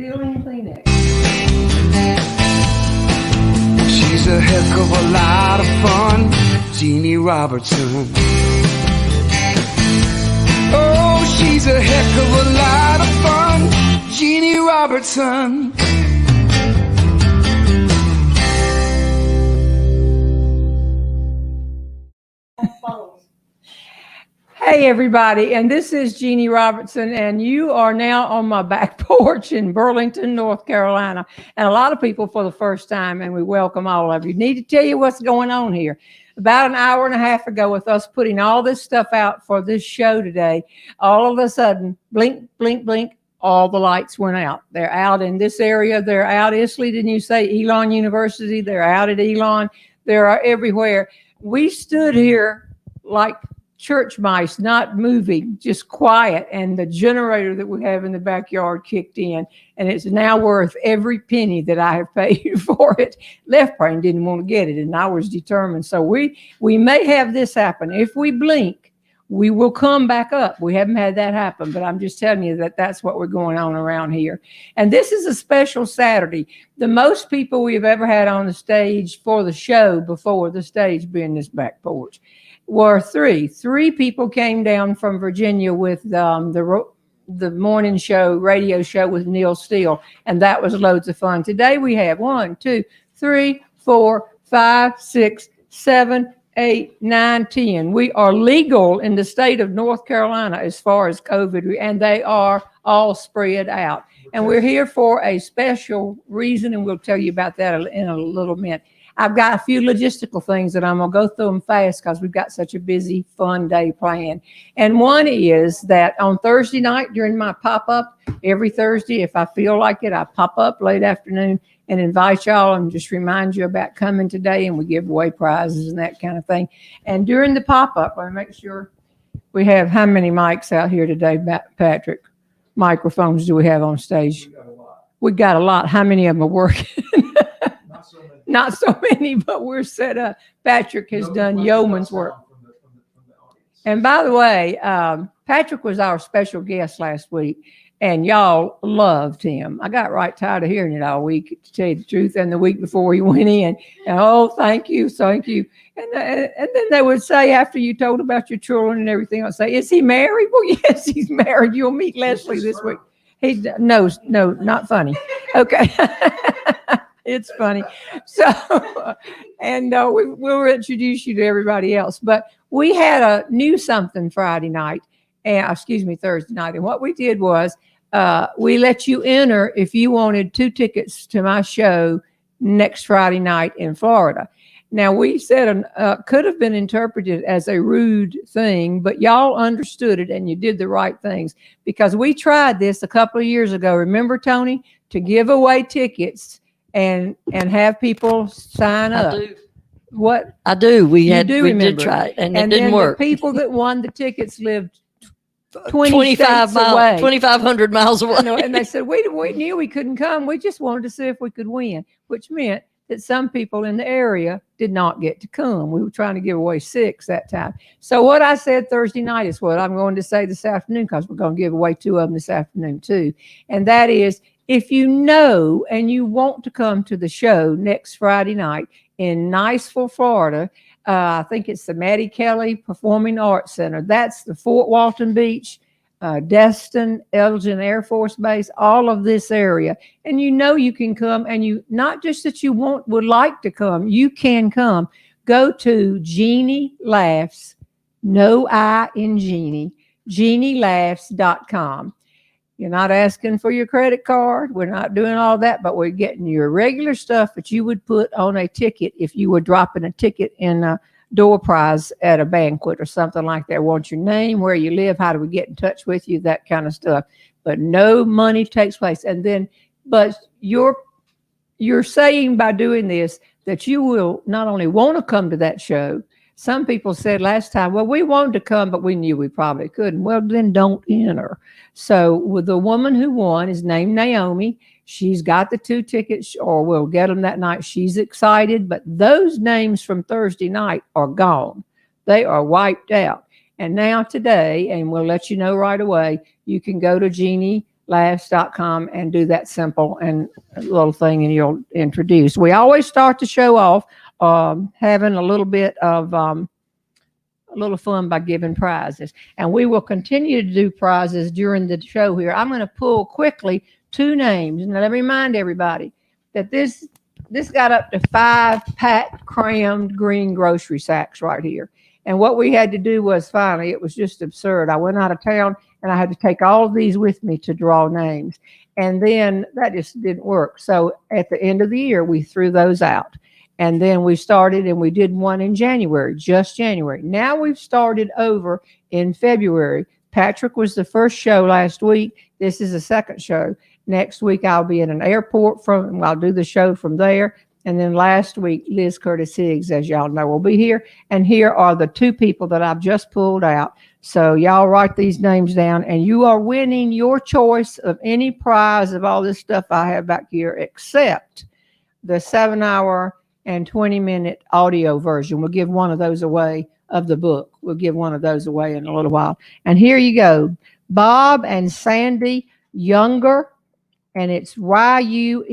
Feeling Kleenex. She's a heck of a lot of fun, Jeanne Robertson. Oh, she's a heck of a lot of fun, Jeanne Robertson. Hey everybody, and this is Jeanne Robertson, and you are now on my back porch in Burlington, North Carolina, and a lot of people for the first time, and we welcome all of you. Need to tell you what's going on here. About an hour and a half ago, with us putting all this stuff out for this show today, all of a sudden, blink, blink, blink, all the lights went out. They're out in this area. They're out, Isley, didn't you say? Elon University. They're out at Elon. They're everywhere. We stood here like church mice, not moving, just quiet, and the generator that we have in the backyard kicked in, and it's now worth every penny that I have paid for it. Left brain didn't want to get it, and I was determined. So we may have this happen. If we blink, we will come back up. We haven't had that happen, but I'm just telling you that that's what we're going on around here. And this is a special Saturday. The most people we've ever had on the stage for the show before the stage being this back porch were three people came down from Virginia with the morning show, radio show with Neil Steele, and that was loads of fun. Today we have 1, 2, 3, 4, 5, 6, 7, 8, 9, 10. We are legal in the state of North Carolina as far as COVID, and they are all spread out. And we're here for a special reason, and we'll tell you about that in a little minute. I've got a few logistical things that I'm going to go through them fast because we've got such a busy, fun day planned. And one is that on Thursday night during my pop-up, every Thursday, if I feel like it, I pop up late afternoon and invite y'all and just remind you about coming today, and we give away prizes and that kind of thing. And during the pop-up, I make sure we have how many mics out here today, Patrick? Microphones do we have on stage? We got a lot. How many of them are working? Not so many, but we're set up. Patrick has done yeoman's work. And by the way, Patrick was our special guest last week, and y'all loved him. I got right tired of hearing it all week, to tell you the truth, and the week before he went in. And, oh, thank you, thank you. And then they would say, after you told about your children and everything, I'd say, is he married? Well, yes, he's married. You'll meet Leslie this week. No, not funny. Okay. It's funny. So, and we'll introduce you to everybody else. But we had a new something Thursday night. And what we did was we let you enter if you wanted 2 tickets to my show next Friday night in Florida. Now, we said could have been interpreted as a rude thing, but y'all understood it and you did the right things, because we tried this a couple of years ago. Remember, Tony, to give away tickets and have people sign up. I do. What? I do. We did try it, and it then didn't work. The people that won the tickets lived 25 states away. 2,500 miles away. And they said, we knew we couldn't come. We just wanted to see if we could win, which meant that some people in the area did not get to come. We were trying to give away 6 that time. So what I said Thursday night is what I'm going to say this afternoon, because we're going to give away 2 of them this afternoon too. And that is, if you know and you want to come to the show next Friday night in Niceville, Florida, I think it's the Maddie Kelly Performing Arts Center. That's the Fort Walton Beach, Destin, Elgin Air Force Base, all of this area. And you know you can come, and you not just that you would like to come, you can come. Go to Jeanne Laughs, no I in Jeanne, JeanneLaughs.com. You're not asking for your credit card. We're not doing all that, but we're getting your regular stuff that you would put on a ticket if you were dropping a ticket in a door prize at a banquet or something like that. Want your name, where you live, how do we get in touch with you, that kind of stuff. But no money takes place. And then, but you're saying by doing this that you will not only want to come to that show. Some people said last time, well, we wanted to come, but we knew we probably couldn't. Well, then don't enter. So with the woman who won is named Naomi. She's got the 2 tickets, or we'll get them that night. She's excited, but those names from Thursday night are gone. They are wiped out. And now today, and we'll let you know right away, you can go to Jeanne JeannieLaughs.com and do that simple and little thing, and you'll introduce. We always start the show off having a little bit of a little fun by giving prizes, and we will continue to do prizes during the show here. I'm going to pull quickly 2 names. Now let me remind everybody that this got up to 5 packed, crammed green grocery sacks right here. And what we had to do was finally, it was just absurd. I went out of town and I had to take all of these with me to draw names. And then that just didn't work. So at the end of the year, we threw those out. And then we started and we did one in January, just January. Now we've started over in February. Patrick was the first show last week. This is the second show. Next week, I'll be in an airport I'll do the show from there. And then last week, Liz Curtis Higgs, as y'all know, will be here. And here are the 2 people that I've just pulled out. So y'all write these names down, and you are winning your choice of any prize of all this stuff I have back here, except the 7-hour and 20-minute audio version. We'll give one of those away of the book. We'll give one of those away in a little while. And here you go. Bob and Sandy Younger. And it's Yuenger.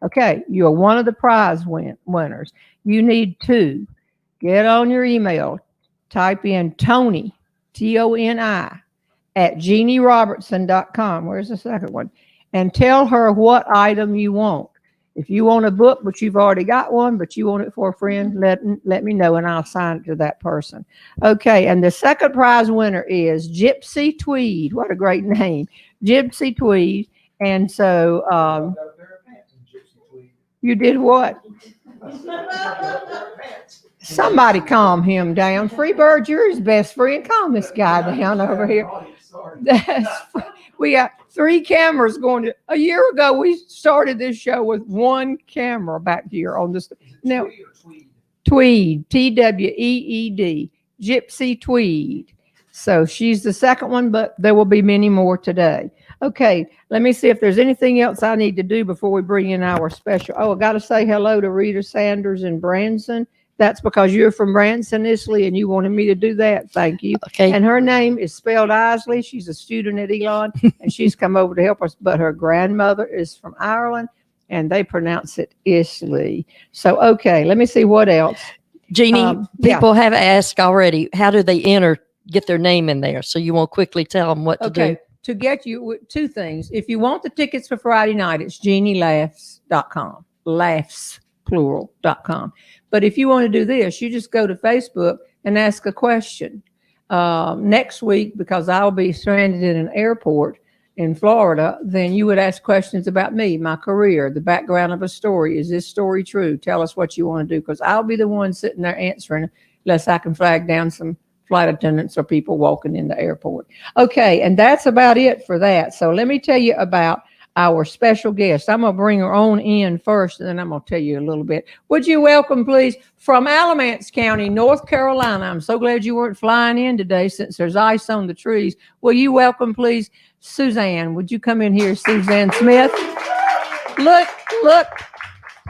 Okay, you're one of the prize winners. You need 2. Get on your email. Type in Tony, Toni, at JeanneRobertson.com. Where's the second one? And tell her what item you want. If you want a book, but you've already got one, but you want it for a friend, let me know, and I'll assign it to that person. Okay, and the second prize winner is Gypsy Tweed. What a great name. Gypsy Tweed. And so you did what? Somebody calm him down. Freebird, you're his best friend. Calm this guy down over here. We got 3 cameras going to. A year ago, we started this show with 1 camera back here on this. Now, Tweed, Tweed, Gypsy Tweed. So she's the second one, but there will be many more today. Okay, let me see if there's anything else I need to do before we bring in our special. Oh, I got to say hello to Rita Sanders in Branson. That's because you're from Branson, Italy, and you wanted me to do that. Thank you. Okay. And her name is spelled Isley. She's a student at Elon, and she's come over to help us. But her grandmother is from Ireland, and they pronounce it Isley. So, okay, let me see what else. Jeannie, people have asked already, how do they get their name in there? So you won't quickly tell them what to do. To get you 2 things. If you want the tickets for Friday night, it's JeannieLaughs.com. Laughs, plural.com. But if you want to do this, you just go to Facebook and ask a question. Next week, because I'll be stranded in an airport in Florida, then you would ask questions about me, my career, the background of a story. Is this story true? Tell us what you want to do, because I'll be the one sitting there answering unless I can flag down some flight attendants or people walking in the airport. Okay, and that's about it for that. So let me tell you about our special guest. I'm going to bring her on in first, and then I'm going to tell you a little bit. Would you welcome, please, from Alamance County, North Carolina. I'm so glad you weren't flying in today since there's ice on the trees. Will you welcome, please, Suzanne? Would you come in here, Suzanne Smith? Look.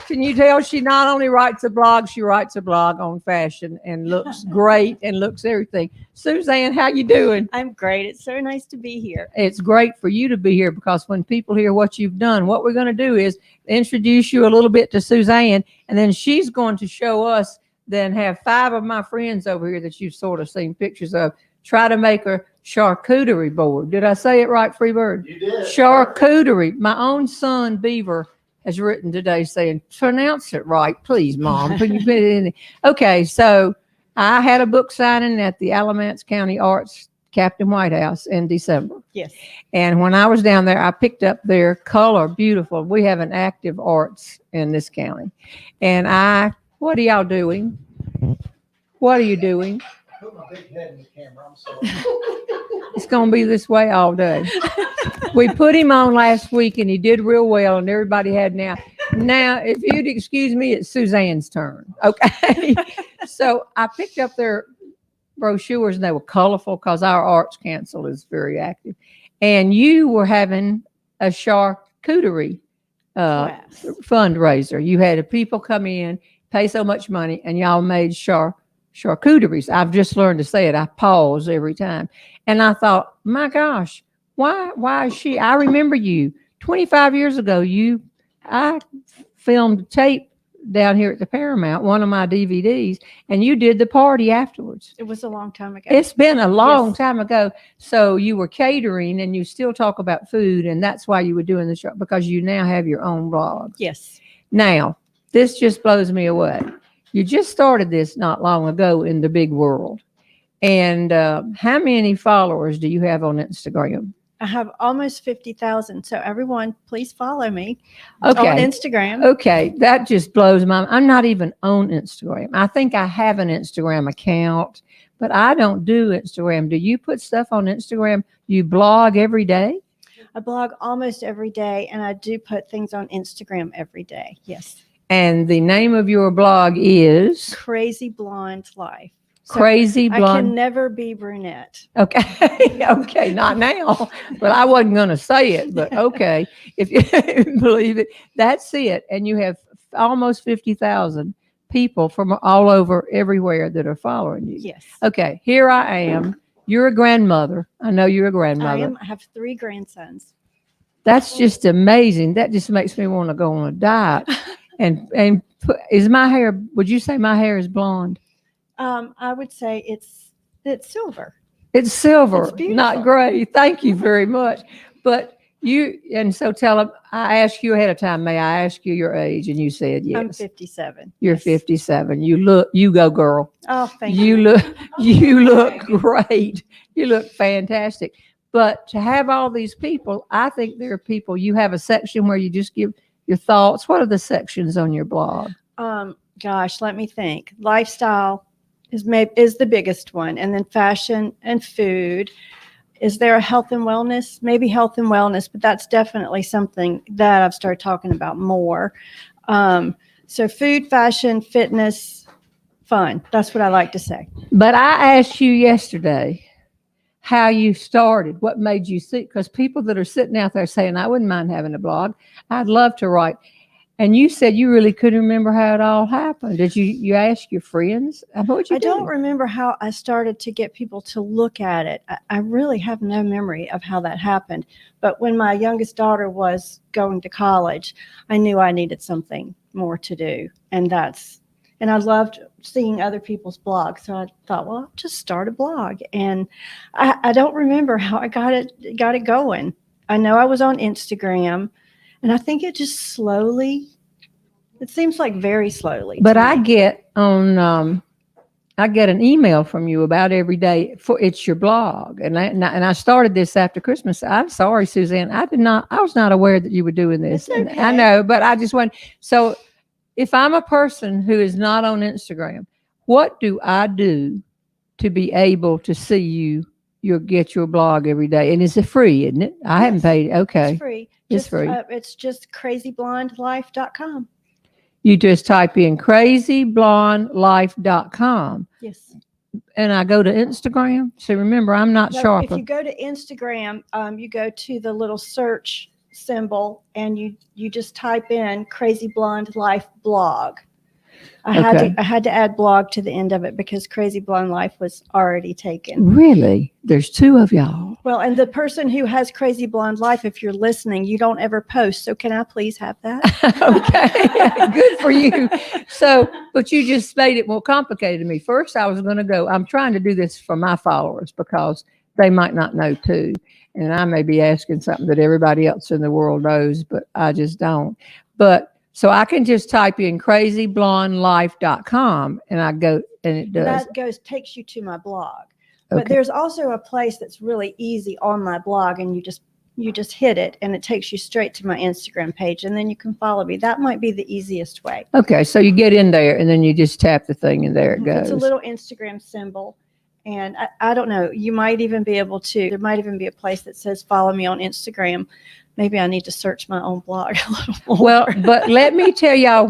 Can you tell she not only writes a blog, she writes a blog on fashion and looks great and looks everything. Suzanne, how you doing? I'm great. It's so nice to be here. It's great for you to be here, because when people hear what you've done, what we're going to do is introduce you a little bit to Suzanne, and then she's going to show us, then have 5 of my friends over here that you've sort of seen pictures of, try to make a charcuterie board. Did I say it right, Freebird? You did. Charcuterie. My own son, Beaver, has written today saying, pronounce it right, please, Mom. Can you put it in? Okay, so I had a book signing at the Alamance County Arts Captain White House in December. Yes. And when I was down there, I picked up their color, beautiful. We have an active arts in this county. And what are y'all doing? What are you doing? Put my big head in the camera. I'm sorry. It's going to be this way all day. We put him on last week, and he did real well, and everybody had now. Now, if you'd excuse me, it's Suzanne's turn. Okay. So I picked up their brochures, and they were colorful because our Arts Council is very active. And you were having a charcuterie fundraiser. You had people come in, pay so much money, and y'all made charcuteries. I've just learned to say it. I pause every time. And I thought, my gosh, why is she? I remember you 25 years ago. I filmed tape down here at the Paramount, one of my DVDs, and you did the party afterwards. It was a long time ago. It's been a long Yes. time ago. So you were catering and you still talk about food, and that's why you were doing the show, because you now have your own blog. Yes. Now, this just blows me away. You just started this not long ago in the big world. And how many followers do you have on Instagram? I have almost 50,000. So everyone, please follow me Okay. on Instagram. Okay, that just blows my mind. I'm not even on Instagram. I think I have an Instagram account, but I don't do Instagram. Do you put stuff on Instagram? You blog every day? I blog almost every day, and I do put things on Instagram every day. Yes. And the name of your blog is Crazy Blonde Life. So Crazy I Blonde. can never be brunette. Okay, okay, not now, but I wasn't going to say it, but okay, if you believe it, that's it. And you have almost 50,000 people from all over everywhere that are following you. Yes. Okay, here I am. You're a grandmother. I know you're a grandmother. I have 3 grandsons. That's just amazing. That just makes me want to go on a diet. And is my hair, would you say my hair is blonde? I would say it's silver. It's silver, It's beautiful. not gray. Thank you very much. But and so tell them, I asked you ahead of time, may I ask you your age? And you said yes. I'm 57. You're Yes. 57. You go girl. Oh, thank you. You look great. You look fantastic. But to have all these people, I think there are people, you have a section where you just give your thoughts. What are the sections on your blog? Gosh, let me think. Lifestyle is the biggest one, and then fashion and food. Is there a health and wellness? Maybe health and wellness, but that's definitely something that I've started talking about more. So food, fashion, fitness, fun. That's what I like to say. But I asked you yesterday how you started, what made you see, because people that are sitting out there saying, I wouldn't mind having a blog. I'd love to write. And you said you really couldn't remember how it all happened. Did you ask your friends? What I don't remember how I started to get people to look at it. I really have no memory of how that happened. But when my youngest daughter was going to college, I knew I needed something more to do. And I loved seeing other people's blogs. So I thought, well, I'll just start a blog. And I don't remember how I got it going. I know I was on Instagram. And I think it just slowly, it seems like very slowly. But to I me. get an email from you about every day it's your blog. And I started this after Christmas. I'm sorry, Suzanne. I was not aware that you were doing this. It's And okay. I know, but I just went. So if I'm a person who is not on Instagram, what do I do to be able to see you get your blog every day? And is it free, isn't it? I haven't Yes, paid. Okay. It's free. It's Just, free. It's just crazyblondelife.com. You just type in crazyblondelife.com. Yes. And I go to Instagram. So remember, I'm not So sharp. if you go to Instagram, you go to the little search symbol and you just type in Crazy Blonde Life blog. I had to add blog to the end of it because Crazy Blonde Life was already taken. Really? There's 2 of y'all. Well, and the person who has Crazy Blonde Life, if you're listening, you don't ever post. So can I please have that? Okay. Good for you. So, but you just made it more complicated to me. First, I was going to go, I'm trying to do this for my followers because they might not know too. And I may be asking something that everybody else in the world knows, but I just don't. But so I can just type in crazyblondelife.com and I go, and it does. That takes you to my blog. But Okay. there's also a place that's really easy on my blog, and you just hit it and it takes you straight to my Instagram page, and then you can follow me. That might be the easiest way. Okay. So you get in there and then you just tap the thing and there it goes. It's a little Instagram symbol. And I don't know, you might even be able to, there might even be a place that says follow me on Instagram. Maybe I need to search my own blog a little more. Well, but let me tell you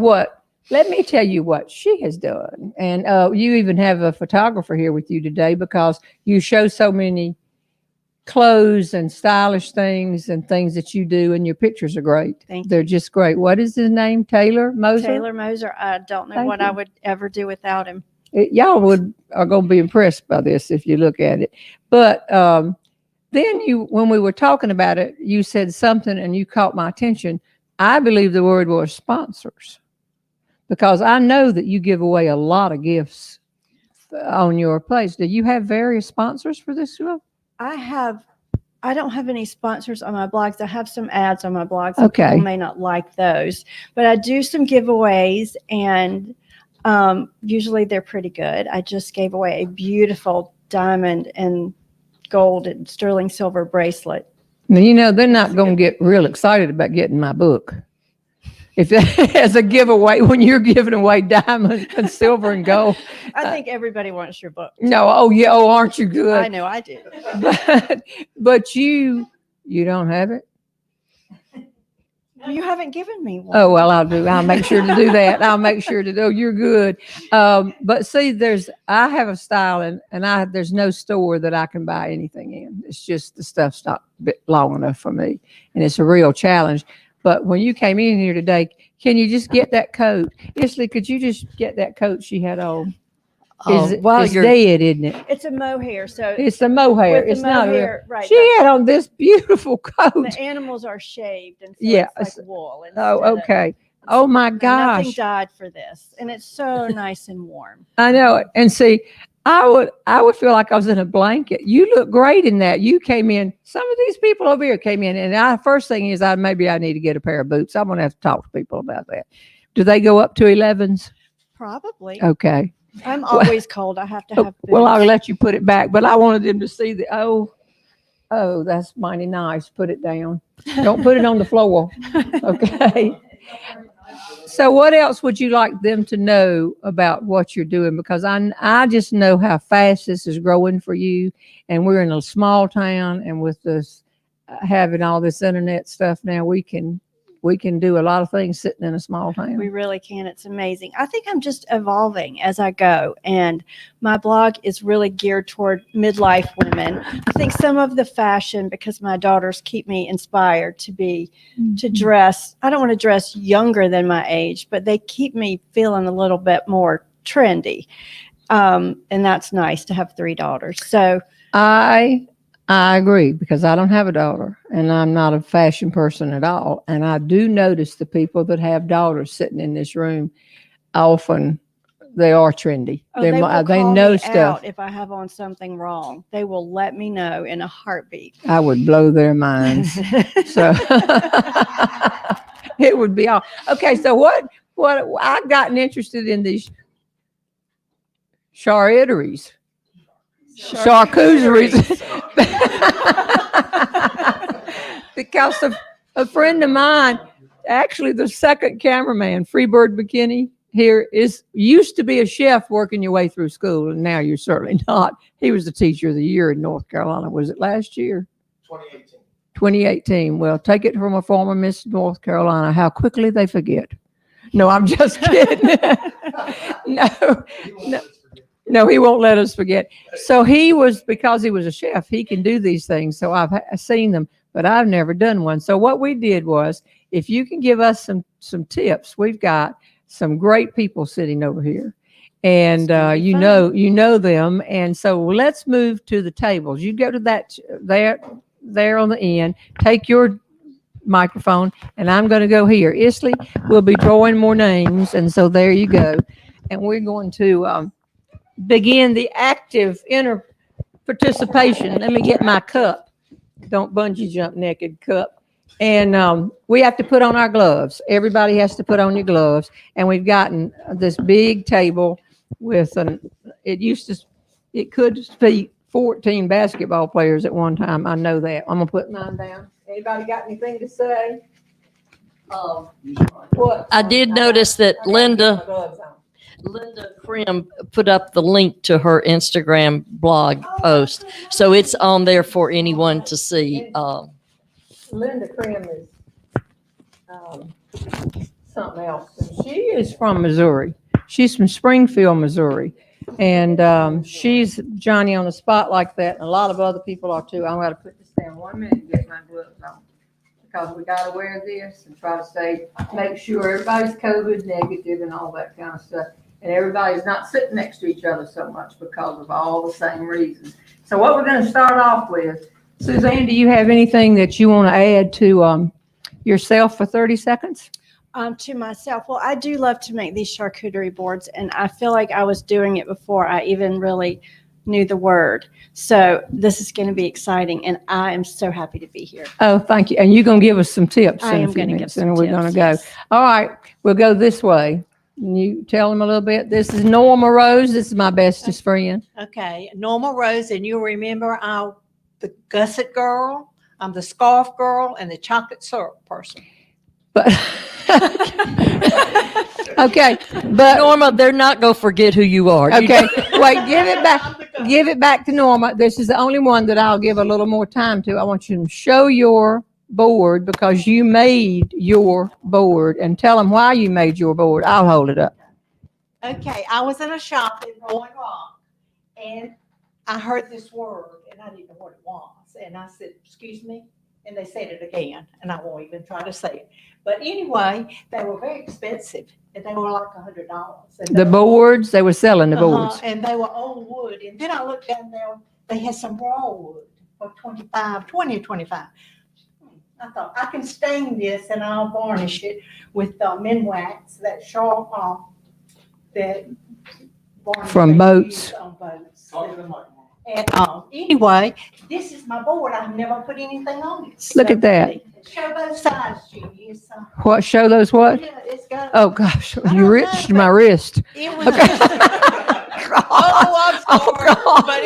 what she has done. And you even have a photographer here with you today because you show so many clothes and stylish things and things that you do, and your pictures are great. Thank you. They're just great. What is his name? Taylor Moser? Taylor Moser. I don't know Thank what you. I would ever do without him. Y'all are going to be impressed by this if you look at it. But then when we were talking about it, you said something and you caught my attention. I believe the word was sponsors, because I know that you give away a lot of gifts on your place. Do you have various sponsors for this show? I don't have any sponsors on my blogs. I have some ads on my blogs. Okay. People may not like those, but I do some giveaways, and usually they're pretty good. I just gave away a beautiful diamond and gold and sterling silver bracelet. Now, they're not going to get real excited about getting my book. If as a giveaway, when you're giving away diamond and silver and gold. I think everybody wants your book. No, oh yeah, oh, aren't you good? I know I do. But you don't have it? You haven't given me one. Oh, well, I'll make sure to do that. I'll make sure to do, you're good. But see, I have a style and there's no store that I can buy anything in. It's just the stuff's not long enough for me. And it's a real challenge. But when you came in here today, can you just get that coat? Isley, could you just get that coat she had on? It's dead, isn't it? It's a mohair, so it's a mohair. It's not mohair, right? She had on this beautiful coat. The animals are shaved, and so it's like wool. Oh, okay. Oh my gosh! Nothing dyed for this, and it's so nice and warm. I know it. And see, I would feel like I was in a blanket. You look great in that. You came in. Some of these people over here came in, and first thing is maybe I need to get a pair of boots. I'm gonna have to talk to people about that. Do they go up to 11s? Probably. Okay. I'm always cold. I have to have boots. Well, I'll let you put it back, but I wanted them to see oh, that's mighty nice. Put it down. Don't put it on the floor. Okay. So what else would you like them to know about what you're doing? Because I just know how fast this is growing for you. And we're in a small town, and with this having all this internet stuff now, we can do a lot of things sitting in a small town. We really can. It's amazing. I think I'm just evolving as I go. And my blog is really geared toward midlife women. I think some of the fashion, because my daughters keep me inspired to dress. I don't want to dress younger than my age, but they keep me feeling a little bit more trendy. And that's nice to have 3 daughters. So I agree, because I don't have a daughter and I'm not a fashion person at all. And I do notice the people that have daughters sitting in this room, often they are trendy. they know me stuff. Out if I have on something wrong, they will let me know in a heartbeat. I would blow their minds. So it would be all. Okay, so what I've gotten interested in these charcuteries. Charcuteries. Because a friend of mine, actually the second cameraman, Freebird McKinney here, used to be a chef working your way through school, and now you're certainly not. He was the teacher of the year in North Carolina. Was it last year? 2018. 2018. Well, take it from a former Miss North Carolina, how quickly they forget. No, I'm just kidding. No, he won't let us forget. So because he was a chef, he can do these things. So I've seen them, but I've never done one. So what we did was, if you can give us some tips, we've got some great people sitting over here, and you know them. And so let's move to the tables. You go to that there on the end. Take your microphone, and I'm going to go here. Isley will be drawing more names, and so there you go. And we're going to begin the active inner participation. Let me get my cup. Don't bungee jump naked cup. And we have to put on our gloves. Everybody has to put on your gloves. And we've gotten this big table with it could be 14 basketball players at one time. I know that. I'm gonna put mine down. Anybody got anything to say? What? I did notice that Linda Krim put up the link to her Instagram blog post, so it's on there for anyone to see. Linda Krim is something else. And she is from Missouri. She's from Springfield, Missouri. And she's Johnny on the spot like that. And a lot of other people are too. I'm going to put this down 1 minute and get my gloves on, because we got to wear this and try to make sure everybody's COVID negative and all that kind of stuff. and everybody's not sitting next to each other so much because of all the same reasons. So what we're going to start off with, Suzanne, do you have anything that you want to add to yourself for 30 seconds? To myself, well, I do love to make these charcuterie boards, and I feel like I was doing it before I even really knew the word. So this is going to be exciting, and I am so happy to be here. Oh, thank you. And you're going to give us some tips I in a am few going to give minutes, some and we're tips, going to go. yes. All right, we'll go this way. Can you tell them a little bit? This is Norma Rose. This is my bestest friend. Okay, Norma Rose, and you'll remember I'm the gusset girl, I'm the scarf girl, and the chocolate syrup person. But okay, but Norma, they're not going to forget who you are. You okay, wait, give it back. Give it back to Norma. This is the only one that I'll give a little more time to. I want you to show your board because you made your board, and tell them why you made your board. I'll hold it up. Okay, I was in a shop in Rolling Rock, and I heard this word, and I didn't know what it was. And I said, "Excuse me," and they said it again, and I won't even try to say it. But anyway, they were very expensive, and they were like $100. The boards, they were selling the boards. And they were old wood. And then I looked down there, they had some raw wood for 20 or 25. I thought, I can stain this and I'll varnish it with Minwax, that sharp, that varnish From they boats. use on boats. Talk to the mic, Mom. And anyway, this is my board. I've never put anything on it. Look at that. Show both sides, Judy. It's, What? Show those what? yeah, it's got. Oh gosh, I you don't reached know, my but- wrist. It was. Okay. Oh, I'm Oh, sorry, God. but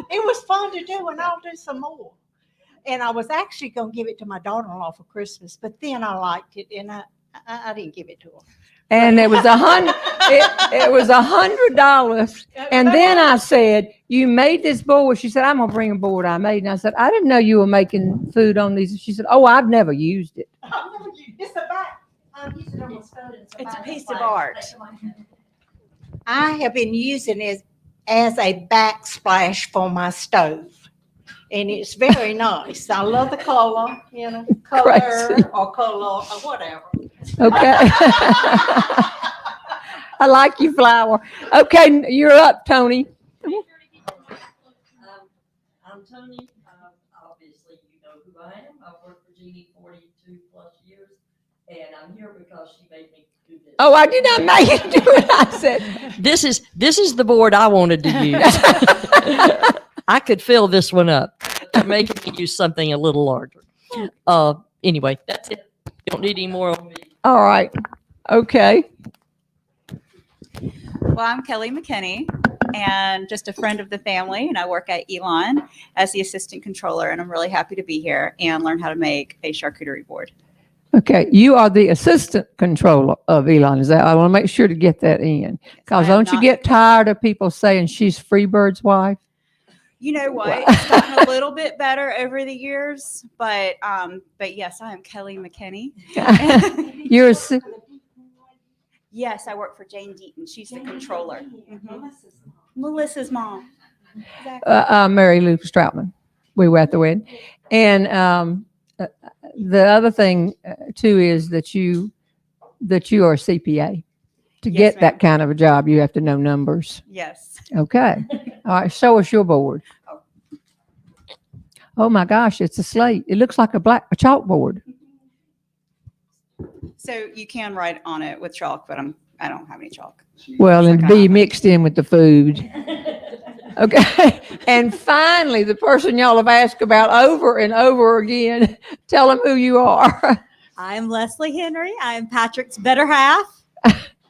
it was fun to do, and I'll do some more. And I was actually going to give it to my daughter-in-law for Christmas, but then I liked it, and I didn't give it to her. And it was it was $100. And then I said, "You made this board." She said, "I'm gonna bring a board I made." And I said, "I didn't know you were making food on these." She said, "Oh, I've never used it." It's a back. I'm using it on my stove. It's a piece of art. I have been using it as a backsplash for my stove. And it's very nice. I love the color, color Crazy. or color or whatever. Okay. I like you, flower. Okay, you're up, Tony. I'm Tony. Obviously, you know who I am. I've worked for Jeanne 42 plus years, and I'm here because she made me do this. Oh, I did not make you do it. I said, This is the board I wanted to use. I could fill this one up. They're making me use something a little larger. Anyway, that's it. You don't need any more of me. all right. Okay. Well, I'm Kelly McKinney and just a friend of the family, and I work at Elon as the assistant controller, and I'm really happy to be here and learn how to make a charcuterie board. Okay. You are the assistant controller of Elon. Is that? I want to make sure to get that in. Because I am don't you not- get tired of people saying she's Freebird's wife? You know what? It's gotten a little bit better over the years, but yes, I am Kelly McKinney. You're a, si- Yes, I work for Jane Deaton. She's the controller. Mhm. Melissa's mom. Exactly. Mary Lou Stroutman. We were at the wedding. And the other thing too is that you are a CPA. To Yes, get that ma'am. kind of a job, you have to know numbers. Yes. Okay. All right. Show us your board. Oh my gosh, it's a slate. It looks like a chalkboard. So you can write on it with chalk, but I don't have any chalk. Well, and Okay. be mixed in with the food. Okay. And finally, the person y'all have asked about over and over again, tell them who you are. I'm Leslie Henry. I'm Patrick's better half,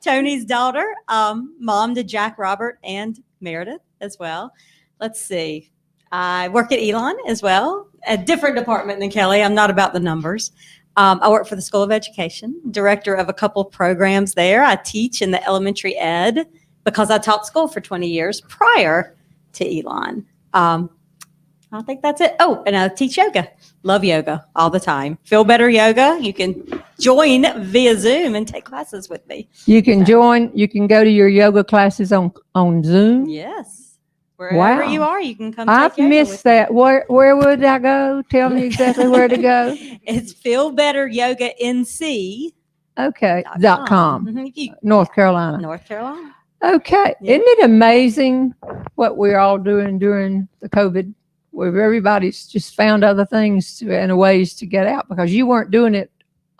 Tony's daughter, mom to Jack, Robert, and Meredith as well. Let's see. I work at Elon as well, a different department than Kelly. I'm not about the numbers. I work for the School of Education, director of a couple of programs there. I teach in the elementary ed because I taught school for 20 years prior to Elon. I think that's it. Oh, and I teach yoga. Love yoga all the time. Feel Better Yoga. You can join via Zoom and take classes with me. You can go to your yoga classes on Zoom. Yes. Wherever Wow. you are, you can come I've take yoga missed with me. that. Where would I go? Tell me exactly where to go. It's Feel Better Yoga NC. Okay. .com. Mhm. North Carolina. North Carolina. Okay. Yeah. Isn't it amazing what we're all doing during the COVID, where everybody's just found other things and ways to get out, because you weren't doing it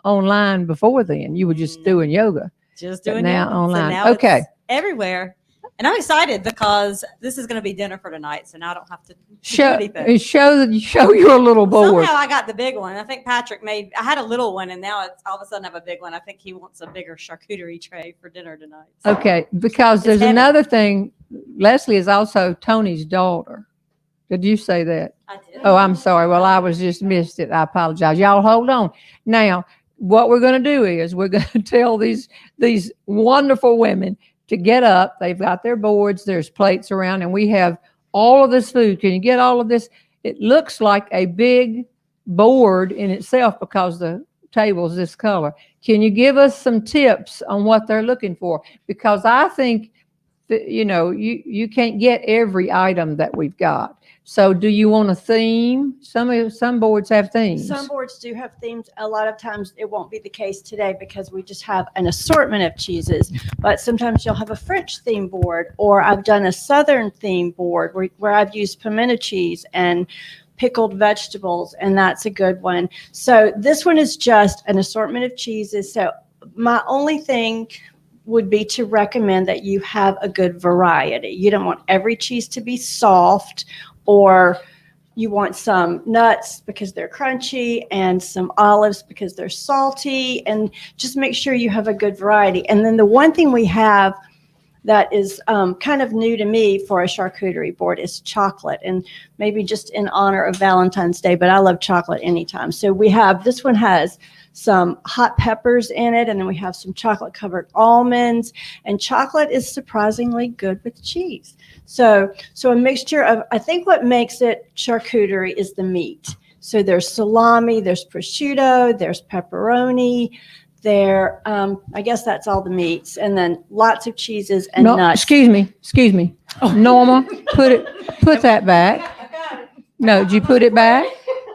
online before then. You were just No. doing yoga. Just But doing now yoga. So online. now Okay. it's everywhere. And I'm excited because this is going to be dinner for tonight, so now I don't have to do Show anything. show your little board. Somehow I got the big one. I think Patrick I had a little one, and now it's all of a sudden I have a big one. I think he wants a bigger charcuterie tray for dinner tonight. So Okay, because It's there's heavy. another thing. Leslie is also Tony's daughter. Did you say that? I did. Oh, I'm sorry. Well, I was just missed it. I apologize. Y'all hold on. Now, what we're going to do is we're going to tell these wonderful women to get up. They've got their boards. There's plates around, and we have all of this food. Can you get all of this? It looks like a big board in itself because the table's this color. Can you give us some tips on what they're looking for? Because I think that, you can't get every item that we've got. So do you want a theme? Some boards have themes. Some boards do have themes. A lot of times it won't be the case today because we just have an assortment of cheeses. But sometimes you'll have a French theme board, or I've done a Southern theme board where I've used pimento cheese and pickled vegetables, and that's a good one. So this one is just an assortment of cheeses. So my only thing would be to recommend that you have a good variety. You don't want every cheese to be soft, or you want some nuts because they're crunchy and some olives because they're salty, and just make sure you have a good variety. And then the one thing we have that is kind of new to me for a charcuterie board is chocolate, and maybe just in honor of Valentine's Day, but I love chocolate anytime. So we have, this one has some hot peppers in it, and then we have some chocolate covered almonds, and chocolate is surprisingly good with cheese. So a mixture of, I think what makes it charcuterie is the meat. So there's salami, there's prosciutto, there's pepperoni, there, I guess that's all the meats, and then lots of cheeses and No, nuts. excuse me. Norma, put that back. No, did you put it back?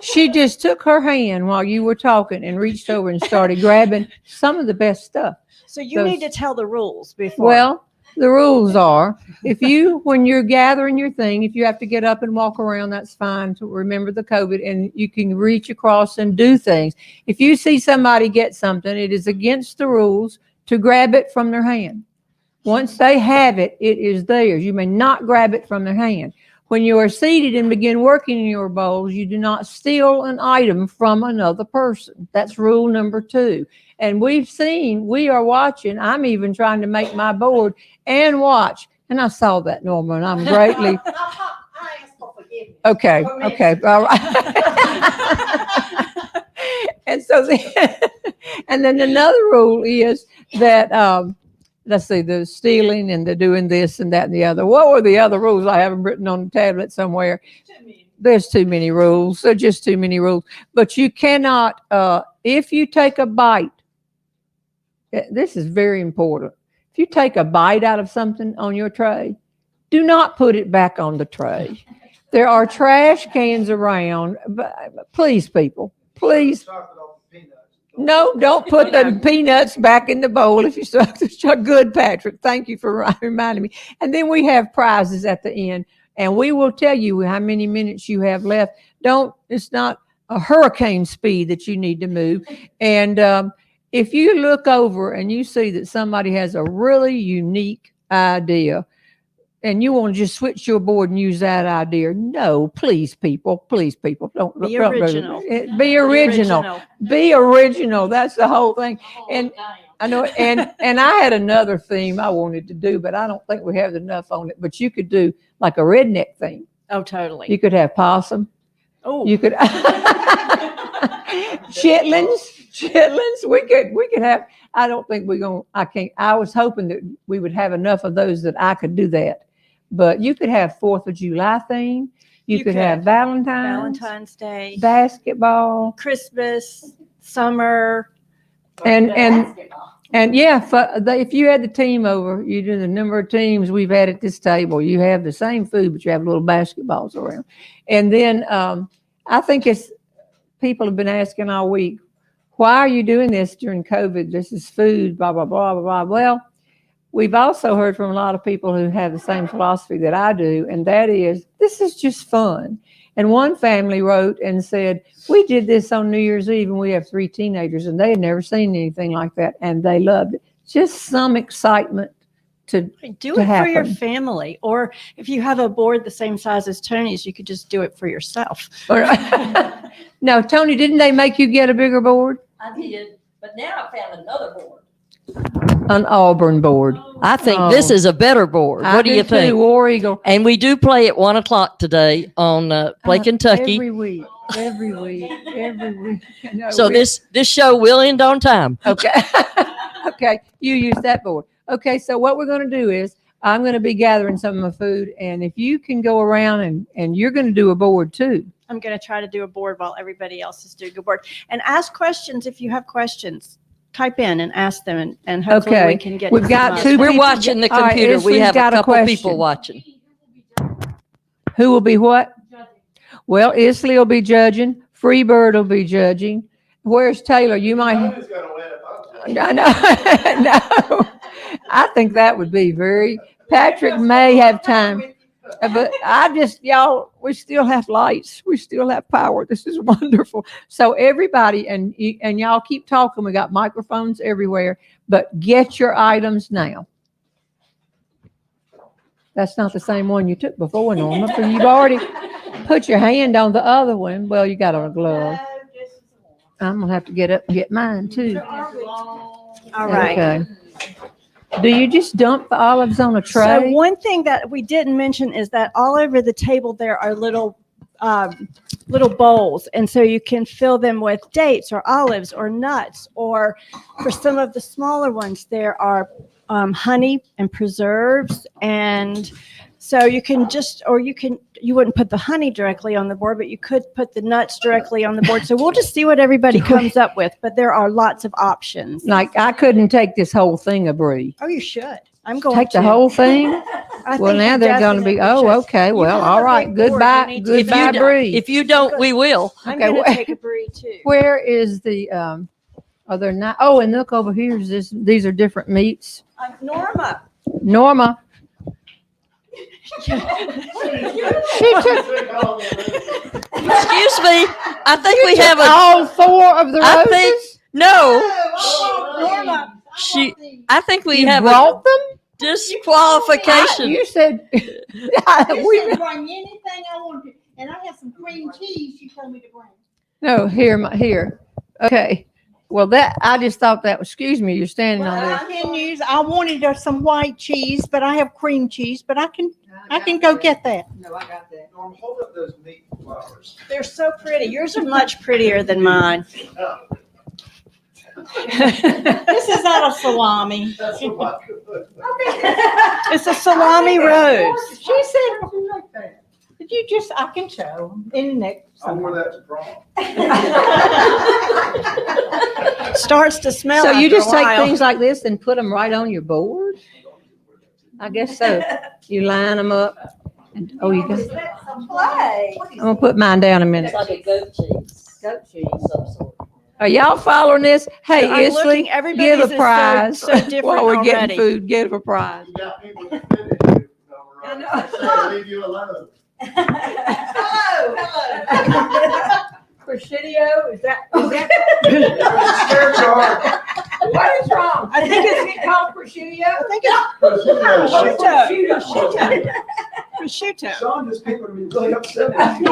She just took her hand while you were talking and reached over and started grabbing some of the best stuff. So you need to tell the rules before. Well, the rules are, when you're gathering your thing, if you have to get up and walk around, that's fine, to remember the COVID, and you can reach across and do things. If you see somebody get something, it is against the rules to grab it from their hand. Once they have it, it is theirs. You may not grab it from their hand. When you are seated and begin working in your bowls, you do not steal an item from another person. That's rule number 2. And we are watching. I'm even trying to make my board and watch. And I saw that, Norma, and I'm greatly. I ask for forgiveness. Okay. All right. And so and then another rule is that, let's see, the stealing and the doing this and that and the other. What were the other rules? I have them written on the tablet somewhere. There's too many rules. There's just too many rules. But you cannot, if you take a bite, this is very important. If you take a bite out of something on your tray, do not put it back on the tray. There are trash cans around. Please, people, please. No, don't put the peanuts back in the bowl if you suck. Good, Patrick. Thank you for reminding me. And then we have prizes at the end, and we will tell you how many minutes you have left. It's not a hurricane speed that you need to move. And if you look over and you see that somebody has a really unique idea, and you want to just switch your board and use that idea, no, please, people, don't Be original. Be original. Be original. That's the whole thing. And I know, and I had another theme I wanted to do, but I don't think we have enough on it. But you could do like a redneck theme. Oh, totally. You could have possum. Oh, You could chitlins. We could have. I don't think I can't. I was hoping that we would have enough of those that I could do that. But you could have 4th of July theme. You could have Valentine's Day, basketball, Christmas, summer. and yeah, if you had the team over, you do the number of teams we've had at this table. You have the same food, but you have little basketballs around. And then I think people have been asking all week, why are you doing this during COVID? This is food, blah, blah, blah, blah, blah. Well, we've also heard from a lot of people who have the same philosophy that I do, and that is, this is just fun. And one family wrote and said, we did this on New Year's Eve, and we have 3 teenagers, and they had never seen anything like that, and they loved it. Just some excitement to Do to it for your happen. family. Or if you have a board the same size as Tony's, you could just do it for yourself. No, Tony, didn't they make you get a bigger board? I did, but now I found another board. An Auburn board. I think this Oh. is a better board. I What do you too, think? War Eagle. And we do play at 1:00 today on Play Kentucky. Every week. Every week. No, So we- this show will end on time. Okay. Okay, you use that board. Okay, so what we're going to do is I'm going to be gathering some of my food, and if you can go around and you're going to do a board too. I'm going to try to do a board while everybody else is doing a board. And ask questions if you have questions. Type in and ask them, and hopefully Okay, we can get we've some got answers. two We're people- watching the All right, computer. We Isley's have got a a couple question. people watching. Who will be what? Well, Isley will be judging. Freebird will be judging. Where's Taylor? You might. Tony's gonna win if I know. No, I think that would be very. Patrick may have time, but y'all, we still have lights. We still have power. This is wonderful. So everybody, and y'all keep talking. We got microphones everywhere, but get your items now. That's not the same one you took before, Norma, but you've already put your hand on the other one. Well, you got on a glove. I'm gonna have to get up and get mine too. All right. Okay. Do you just dump the olives on a So tray? one thing that we didn't mention is that all over the table there are little bowls, and so you can fill them with dates or olives or nuts, or for some of the smaller ones there are honey and preserves, and so you can you wouldn't put the honey directly on the board, but you could put the nuts directly on the board. So we'll just see what everybody comes up with, but there are lots of options. Like, I couldn't take this whole thing of brie. Oh, you should. I'm going Take to. the whole thing? I Well, think now you they're gonna be, definitely oh, should. okay, You well, have all a right, big board. You goodbye, need to- goodbye brie. If you don't, we will. I'm Okay, going to wh- take a brie too. Where is the, are there not, oh, and look over here, these are different meats. Norma. Norma. She took, Excuse me. I think we have a. all 4 of the I roses? think no. Norma. I think we You have a brought them? disqualification. You said, You we, said bring anything I wanted, and I have some cream cheese you told me to bring. no, here. Okay. Well, I just thought that, excuse me, you're standing on Well, there. I can use, I wanted some white cheese, but I have cream cheese, but I can go get that. No, I got that. Norm, hold up those meat flowers. They're so pretty. Yours are much prettier than mine. This is not a salami. That's what It's a salami rose. She said, like that. Did you just, I can show in the next. I wore that to prom. Starts to smell. So you after a just take while. things like this and put them right on your board? I guess so. You line them up. And, oh, you got, Play. I'm gonna put mine down a minute. It's like a goat cheese. Goat cheese. of some sort. Are y'all following this? Hey, I'm Isley, looking, give everybody's a is so- prize. so different While we're already. getting food, give a prize. You got people that fit it. No, I know. I say, leave you alone. Hello. Presidio, is that? Scared you are. What is wrong? I think it's called prosciutto. I think it's Prosciutto. Prosciutto. Sean just people to be really upset with you.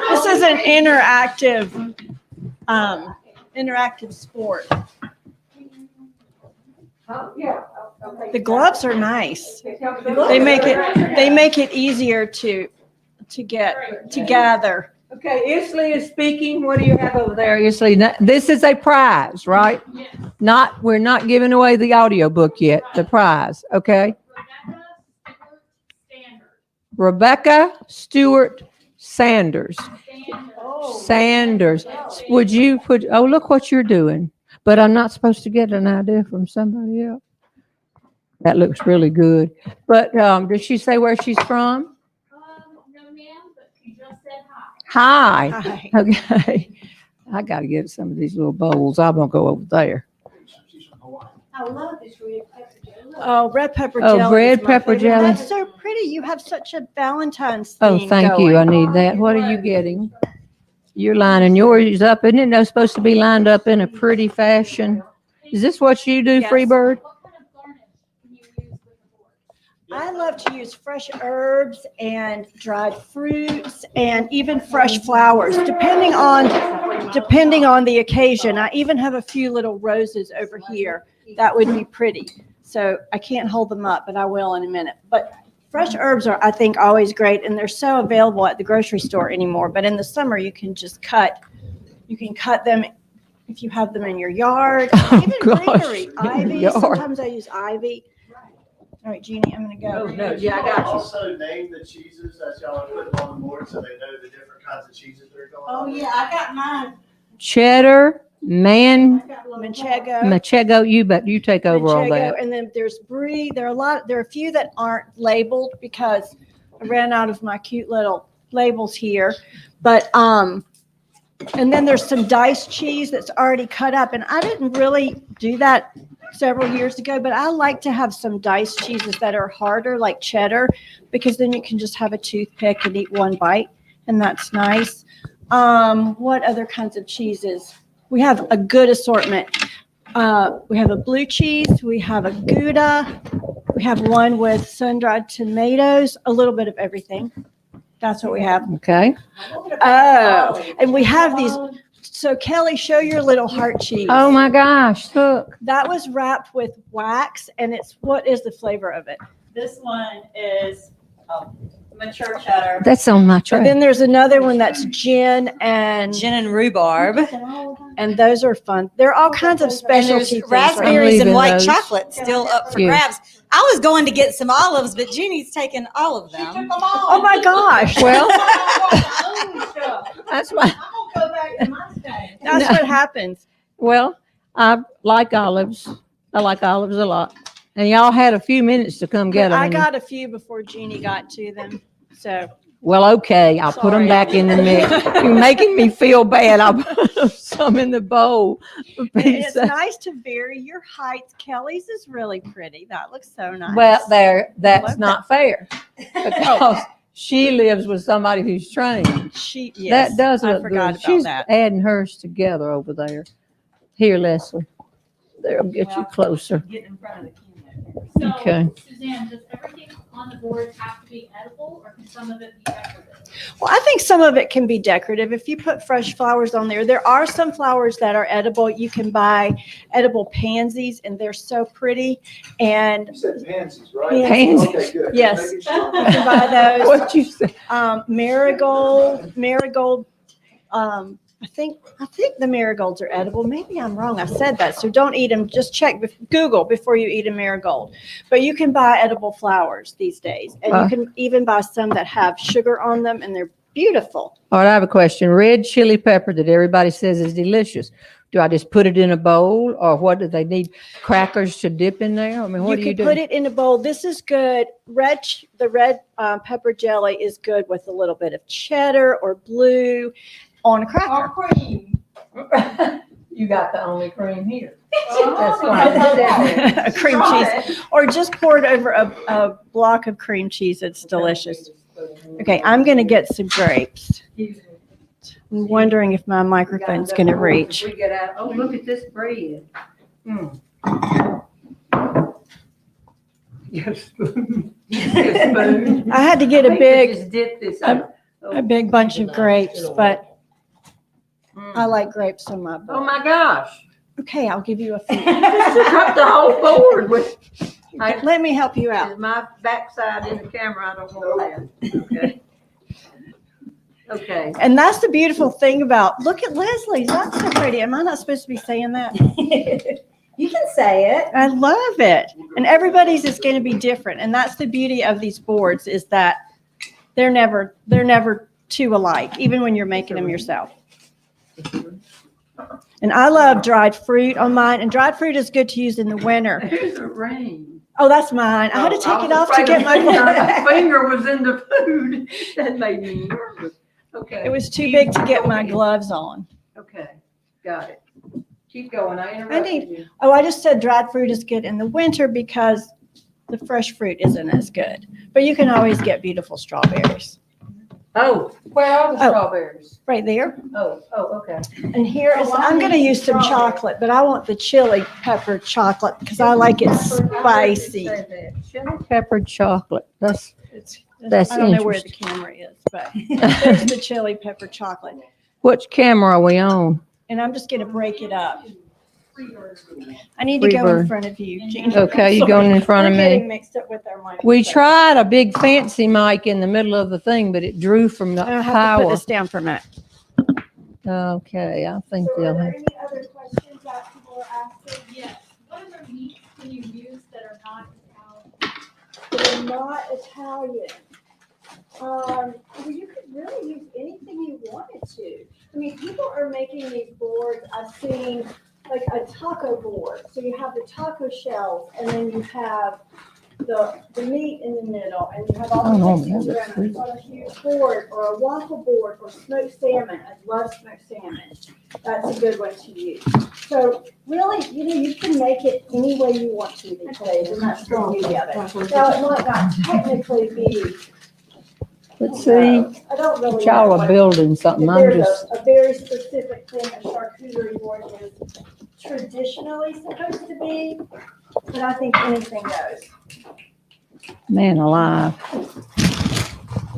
This is an interactive sport. The gloves are nice. They make it easier to gather. Okay, Isley is speaking. What do you have over there, Isley? This is a prize, right? We're not giving away the audio book yet, the prize, okay? Rebecca Stewart Sanders. Sanders. Would you put, oh, look what you're doing. But I'm not supposed to get an idea from somebody else. That looks really good. But did she say where she's from? No, ma'am, but she just said hi. Hi. Hi. Okay. I got to get some of these little bowls. I'm going to go over there. She's from Hawaii. I love this red pepper jelly. Oh, red pepper Oh, jelly. red is my pepper favorite. jelly. That's so pretty. You have such a Valentine's Oh, theme thank you. I going. need that. What are you getting? You're lining yours up. Isn't it supposed to be lined up in a pretty fashion? Is this what you do, Yes. Freebird? I love to use fresh herbs and dried fruits and even fresh flowers, depending on the occasion. I even have a few little roses over here that would be pretty. So I can't hold them up, but I will in a minute. But fresh herbs are, I think, always great, and they're so available at the grocery store anymore. But in the summer, you can just cut them if you have them in your yard. Oh, Even gosh. greenery, In ivy. your yard. Sometimes I use ivy. All right, Jeannie, I'm going to go. Oh, no, yeah, I got you. Also name the cheeses as y'all are putting on the board so they know the different kinds of cheeses that are going Oh, on. yeah, I got mine. Cheddar, Manchego. Manchego, you take over all Manchego, that. and then there's brie. There are a few that aren't labeled because I ran out of my cute little labels here. But and then there's some diced cheese that's already cut up, and I didn't really do that several years ago, but I like to have some diced cheeses that are harder, like cheddar, because then you can just have a toothpick and eat one bite, and that's nice. What other kinds of cheeses? We have a good assortment. We have a blue cheese. We have a Gouda. We have one with sun-dried tomatoes, a little bit of everything. That's what we have. Okay. Oh, and we have these. So Kelly, show your little heart cheese. Oh my gosh, look. That was wrapped with wax, and what is the flavor of it? This one is mature cheddar. That's on my And tray. then there's another one that's gin and rhubarb. those are fun. There are all kinds of And specialty there's things. right? raspberries and leaving white those. chocolate still up for Yeah. grabs. I was going to get some olives, but Jeannie's taken all of She took them. them all. Oh my gosh. Well, Stuff. that's why. I'm gonna go back to my stage. That's No. what happens. Well, I like olives. I like olives a lot. And y'all had a few minutes to come get But them. I got a few before Jeannie got to them. So Well, okay, I'll put them Sorry. back in the mix. You're making me feel bad. I'll put some in the bowl. for and Pete's it's sake. nice to vary your heights. Kelly's is really pretty. That looks so nice. Well, that's Love not fair because she lives with somebody who's trained. Yes, That does I look forgot good. about She's that. adding hers together over there. Here, Leslie. There'll get you closer. Get in front of the camera. So, Okay. Suzanne, does everything on the board have to be edible, or can some of it be decorative? Well, I think some of it can be decorative. If you put fresh flowers on there, there are some flowers that are edible. You can buy edible pansies, and they're so pretty. And You said pansies, right? Pansies. Okay, good. Yes. Making you sure. can buy those. What you say? Marigold. I think the marigolds are edible. Maybe I'm wrong. I said that. So don't eat them. Just check Google before you eat a marigold. But you can buy edible flowers these days. And you can even buy some that have sugar on them, and they're beautiful. All right, I have a question. Red chili pepper that everybody says is delicious. Do I just put it in a bowl, or what do they need? Crackers to dip in there? I mean, what do you You can do? put it in a bowl. This is good. The red pepper jelly is good with a little bit of cheddar or blue on a cracker. Or cream. You got the only cream here. That's why. A cream cheese. Or just pour it over a block of cream cheese. It's delicious. Okay, I'm going to get some grapes. I'm wondering if my microphone's going to reach. We get out. Oh, look at this bread. Yes. I had to get a big dip this a big bunch of grapes, but I like grapes on my Oh bowl. my gosh. Okay, I'll give you a few. Cut the whole board with. Let me help you out. Is my backside in the camera? I don't want that. Okay. Okay. And that's the beautiful thing about, look at Leslie's. That's so pretty. Am I not supposed to be saying that? You can say it. I love it. And everybody's is going to be different. And that's the beauty of these boards, is that they're never two alike, even when you're making them yourself. And I love dried fruit on mine. And dried fruit is good to use in the winter. Here's a ring. Oh, that's mine. I had to take it off to get my My finger was in the food. That made me nervous. Okay. It was too big to get my gloves on. Okay. got it. Keep going. I I interrupted need- you. Oh, I just said dried fruit is good in the winter because the fresh fruit isn't as good. But you can always get beautiful strawberries. Oh, where are the Oh. strawberries? Right there. Oh, okay. And here is, I'm gonna use some chocolate, but I want the chili pepper chocolate because I like it spicy. Chili peppered chocolate. That's I don't know where the camera is, but there's the chili pepper chocolate. which camera are we on? And I'm just gonna break it up. I need to go in Freebird. front of you, Jean. Okay, you going in front of We're me? getting mixed up with our microphones. We tried a big fancy mic in the middle of the thing, but it drew from the I have to put power. this down for a minute. Okay, I think So are they'll there have. any other questions that people are asking? Yes. What other meats can you use that are not Italian? They're not Italian. Well, you could really use anything you wanted to. I mean, people are making these boards. I've seen like a taco board. So you have the taco shells, and then you have the meat in the middle, and you have all Oh, no, the fixings that around looks it. It's on a huge board, or a waffle board, or smoked salmon. I love smoked salmon. That's a good one to use. So really, you can make it any way you want to these days, and that's the beauty of it. Now, it might not technically be. Let's see. I don't really know Y'all are what- building something. if I'm there's just, a very specific thing a charcuterie board is traditionally supposed to be, but I think anything goes. man alive.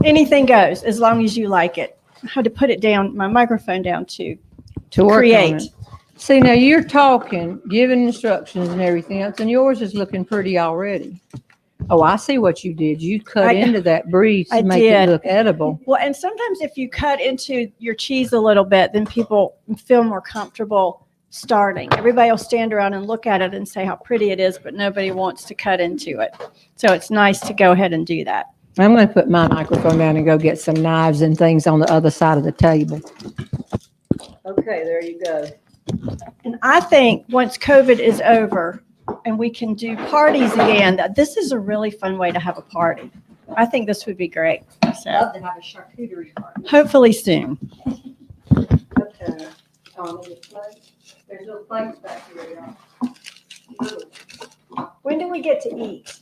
Anything goes, as long as you like it. I had to put it down, my microphone down too. To work on Create. it. See, now you're talking, giving instructions and everything else, and yours is looking pretty already. Oh, I see what you did. You cut I- into that brie I to make it did. look edible. Well, and sometimes if you cut into your cheese a little bit, then people feel more comfortable starting. Everybody will stand around and look at it and say how pretty it is, but nobody wants to cut into it. So it's nice to go ahead and do that. I'm going to put my microphone down and go get some knives and things on the other side of the table. Okay, there you go. And I think once COVID is over and we can do parties again, that this is a really fun way to have a party. I think this would be great. So Love to have a charcuterie party. hopefully soon. Okay. There's little plates back here, y'all. When do we get to eat?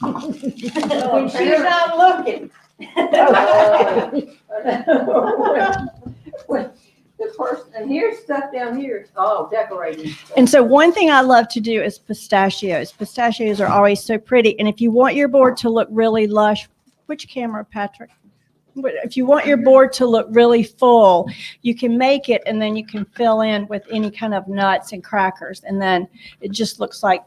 When she's not looking. The first, and here's stuff down here. Oh, decorating. And so one thing I love to do is pistachios. Pistachios are always so pretty. And if you want your board to look really lush, which camera, Patrick? If you want your board to look really full, you can make it and then you can fill in with any kind of nuts and crackers. And then it just looks like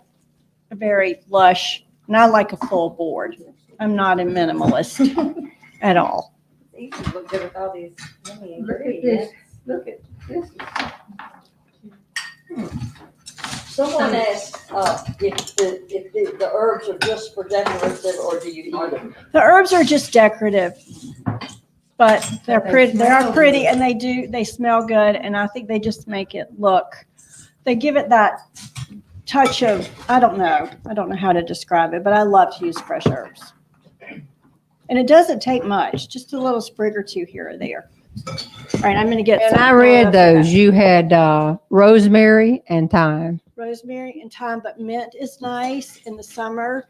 a very lush, and I like a full board. I'm not a minimalist at all. It's easy to look good with all these many Look at ingredients. this. Look at this. Someone asked if the herbs are just for decorative or do you eat them? The herbs are just decorative, but they're pretty. They are pretty, and they smell good, and I think they just make it look. They give it that touch of, I don't know how to describe it, but I love to use fresh herbs. And it doesn't take much, just a little sprig or two here or there. All right, I'm going to get. And some I read oil for that. those. You had rosemary and thyme. Rosemary and thyme, but mint is nice in the summer.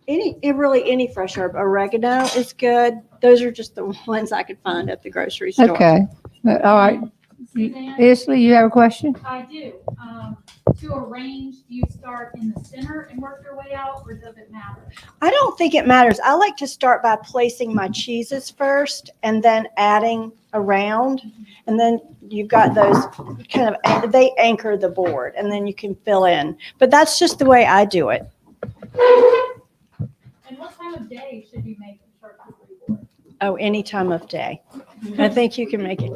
Any fresh herb. Oregano is good. Those are just the ones I could find at the grocery store. Okay. All right. Suzanne, Isley, you have a question? I do. To arrange, do you start in the center and work your way out, or does it matter? I don't think it matters. I like to start by placing my cheeses first and then adding around. And then you've got those kind of, they anchor the board and then you can fill in. But that's just the way I do it. And what time of day should you make a charcuterie board? Oh, any time of day. I think you can make it.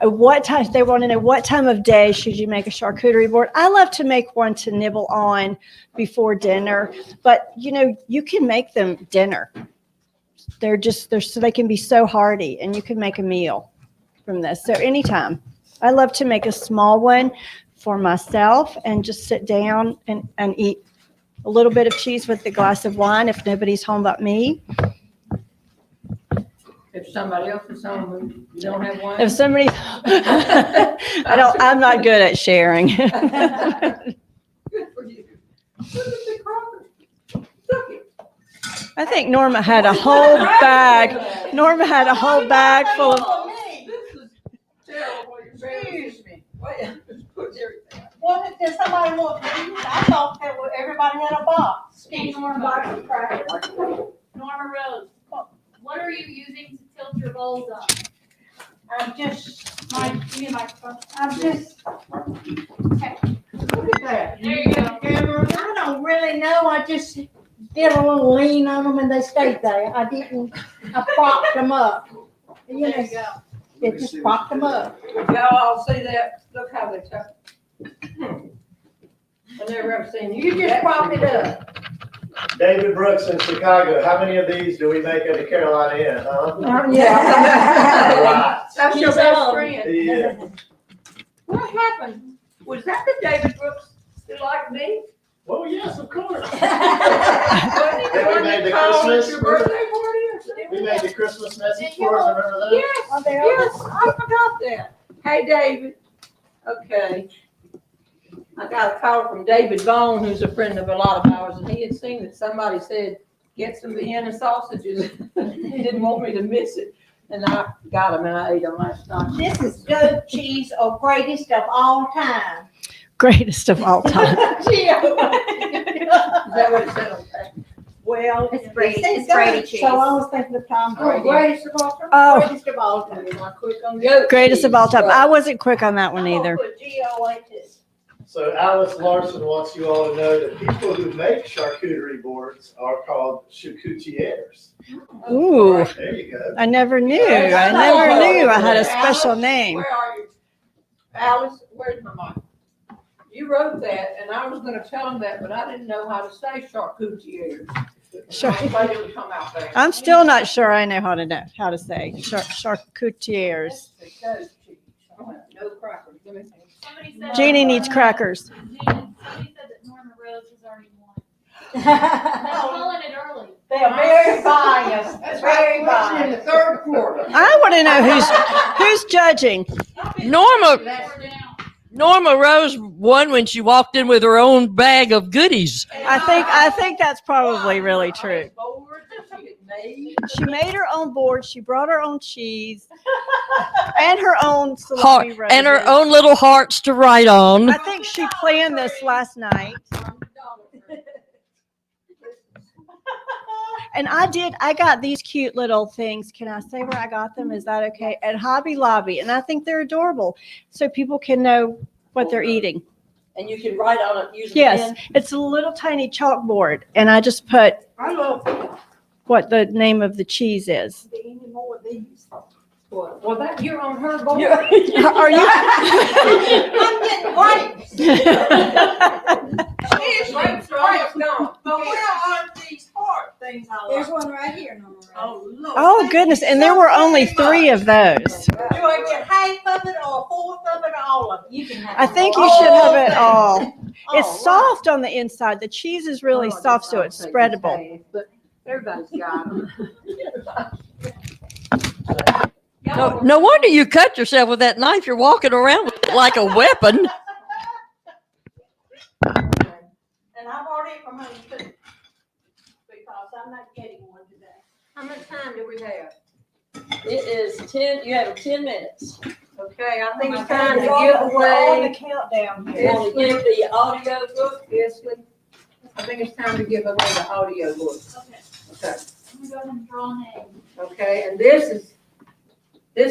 What time, they want to know what time of day should you make a charcuterie board? I love to make one to nibble on before dinner, but you can make them dinner. They're so they can be so hearty and you can make a meal from this. So anytime. I love to make a small one for myself and just sit down and eat a little bit of cheese with a glass of wine if nobody's home but me. If somebody else is home, you don't have one? If somebody, I'm not good at sharing. Good for you. Look at the crackers. Look it. I think Norma had a whole bag. Norma had a whole bag full of. This is terrible. Excuse me. Wait, just put everything. What, did somebody want, I thought that everybody had a box. Hey, Norma. Norma Rose, what are you using to tilt your bowls up? I'm just, Give me a microphone. I'm just, Okay, look at that. there you go. I don't really know, I just did a little lean on them and they stayed there. I propped them up. You There know, you go. it just propped them up. Y'all all see that? Look how they tuck. I never ever seen You just prop it up. David Brooks in Chicago, how many of these do we make at the Carolina Inn, huh? Yeah. Right. That's your best friend. Yeah. What happened? Was that the David Brooks that liked me? Well, yes, of course. Wasn't he Then we one made that the called Christmas- your birthday party or something? We made the Christmas message for us, remember that? Yes, yes, I forgot that. Hey, David. Okay. I got a call from David Bone, who's a friend of a lot of ours, and he had seen that somebody said, get some Vienna sausages. He didn't want me to miss it. And I got them and I ate them last night. This is goat cheese or greatest of all time. Greatest of all time. Is that what it said on that? Well, It's Brady- it says it's Brady goat, cheese. So I was thinking of Tom Brady. Greatest of all time? Oh, Greatest of all time. Am I quick on goat greatest of all time. cheese? I wasn't quick on that one either. I'm gonna put G.O. like this. So Alice Larson wants you all to know that people who make charcuterie boards are called charcutiers. Ooh, There you go. I never knew. I never knew I had a special name. Where are you? Alice, where's my mic? You wrote that, and I was gonna tell him that, but I didn't know how to say charcutiers. Sure. I thought it would come out there. I'm still not sure I know how to say charcutiers. No crackers. Give me some. Somebody said. Jeannie needs crackers. Somebody said that Norma Rose has already won. They're calling it early. They are very biased, That's very right, we're in biased. the third quarter. I want to know who's judging. Norma We're down. Norma Rose won when she walked in with her own bag of goodies. I think that's probably really true. She She made her own board. She brought her own cheese and her own Heart, salami roses. and her own little hearts to write on. I think she planned this last night. And I got these cute little things. Can I say where I got them? Is that okay? At Hobby Lobby. And I think they're adorable. So people can know what they're eating. And you can write on it using Yes, it's a little tiny chalkboard. And I just put I love what the name of the cheese is. Any more of these? well, that you're on her board. Are you? I'm getting grapes. Grapes are almost gone. But where are these heart things I There's like? one right here, Norma Rose. Oh, Lord. Oh, goodness. And there were only 3 of those. Do I get half of it or a fourth of it or all of it? You can have I the think you whole should have it thing. all. Oh, It's wow. soft on the inside. The cheese is really Oh, soft, so it's I'll take spreadable. this half, But everybody's got them. No wonder you cut yourself with that knife. You're walking around with it like a weapon. And I've already from home too. Because I'm not getting one today. How much time do we have? It is 10, you have 10 minutes. Okay, I think it's We're time to on give the away. countdown You here. want to give the audio book? Yes, please. I think it's time to give away the audio book. Okay, Okay. I'm gonna go ahead and draw names. Okay, and this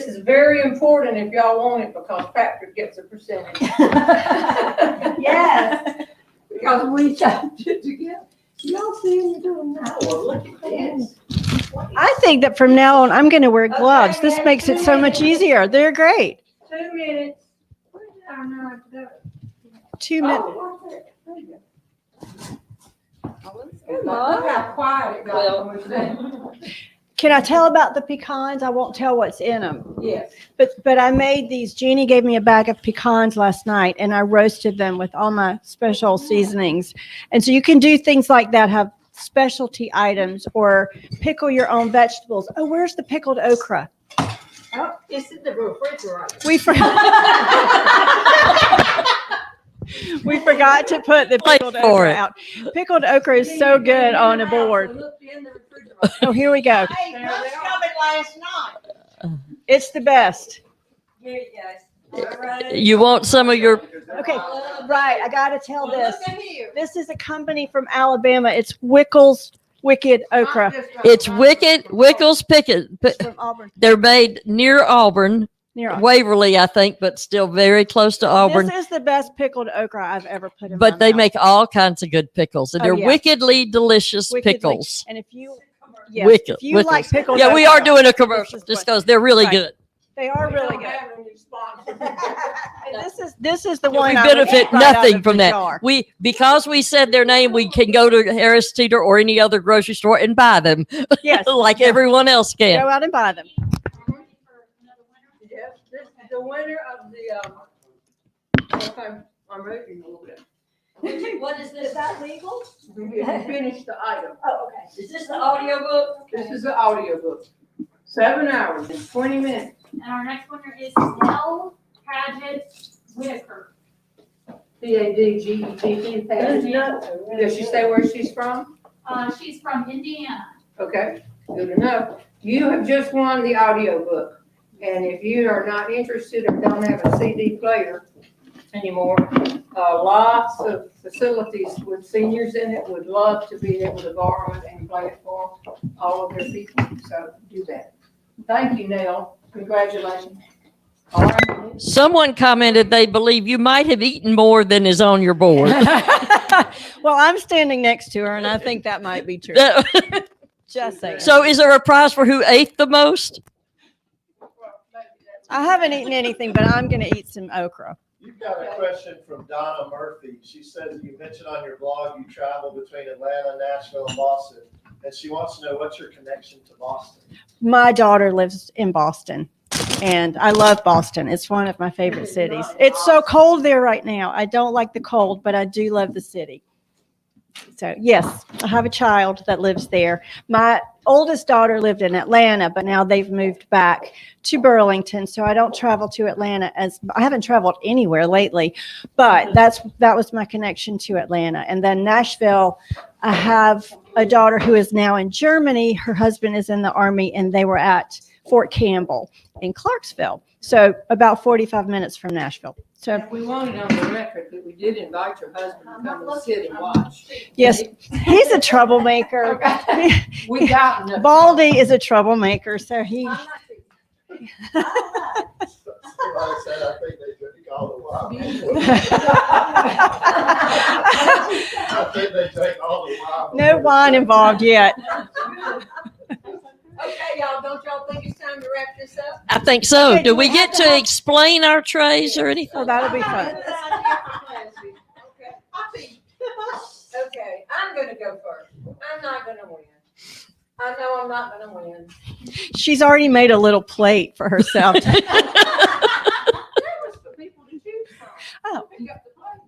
is very important if y'all want it because Patrick gets a percentage. Yes. Because we typed it together. Y'all see me doing that? Oh, look at this. I think that from now on, I'm going to wear gloves. This makes it so much easier. They're great. 2 minutes. Where did I know how to do it? 2 minutes. Oh, right there. There you go. Look how quiet it got. when we said- Can I tell about the pecans? I won't tell what's in them. Yes. But I made these. Jeannie gave me a bag of pecans last night, and I roasted them with all my special seasonings. And so you can do things like that. Have specialty items or pickle your own vegetables. Oh, where's the pickled okra? Oh, it's in the refrigerator. We we forgot to put the Wait pickled for okra it. out. Pickled okra is so good on a board. Oh, here we go. Hey, lunch coming last night. It's the best. Here you go. You want some of your, Okay, right. I got to tell Well, this. look at here. This is a company from Alabama. It's Wickles Wicked Okra it's Wickles Pickett. from Auburn. They're made near Auburn, Near Auburn. Waverly, I think, but still very close to Auburn. This is the best pickled okra I've ever put in my But they mouth. make all kinds of good pickles, and Oh, they're yeah. wickedly delicious Wickedly. pickles. And if you, yes, Wicked- if you like Wickles. pickled Yeah, we are okra, doing a commercial this is just what- because they're really Right. good. They are really good. And this is the We one I would benefit eat right out nothing of from the that. jar. Because we said their name, we can go to Harris Teeter or any other grocery store and buy them Yes, like yeah. everyone else can. Go out and buy them. Yes, this is the winner of the, okay, I'm ready a little bit. What is this? Is that legal? You finished the item. Oh, okay. Is this the audio book? This is the audiobook. 7 hours and 20 minutes. And our next winner is Nell Paget Whitaker. Padgett. Does she say where she's from? She's from Indiana. Okay, good enough. You have just won the audiobook. And if you are not interested or don't have a CD player anymore, lots of facilities with seniors in it would love to be able to borrow it and play it for all of their people. So do that. Thank you, Nell. Congratulations. All right. Someone commented they believe you might have eaten more than is on your board. Well, I'm standing next to her, and I think that might be true. Just saying. So is there a prize for who ate the most? I haven't eaten anything, but I'm going to eat some okra. You've got a question from Donna Murphy. She says you mentioned on your blog you travel between Atlanta, Nashville, and Boston. And she wants to know what's your connection to Boston? My daughter lives in Boston, and I love Boston. It's one of my favorite cities. It's so cold there right now. I don't like the cold, but I do love the city. So, yes, I have a child that lives there. My oldest daughter lived in Atlanta, but now they've moved back to Burlington. So I don't travel to Atlanta I haven't traveled anywhere lately, but that was my connection to Atlanta. And then Nashville, I have a daughter who is now in Germany. Her husband is in the Army, and they were at Fort Campbell in Clarksville. So about 45 minutes from Nashville. So We wanted on the record that we did invite your husband to come and sit and watch. yes, he's a troublemaker. We got enough. Baldy is a troublemaker, so he. Somebody said I think they drink all the wine. I think they drink all the wine. No wine involved yet. Okay, y'all, don't y'all think it's time to wrap this up? I think so. Okay, Do do we we get have to to have- explain our trays or anything? Oh, that'll be fun. Okay, I'm gonna go first. I'm not gonna win. I know I'm not gonna win. She's already made a little plate for herself. There was for people to choose from. Oh. Pick up the plate.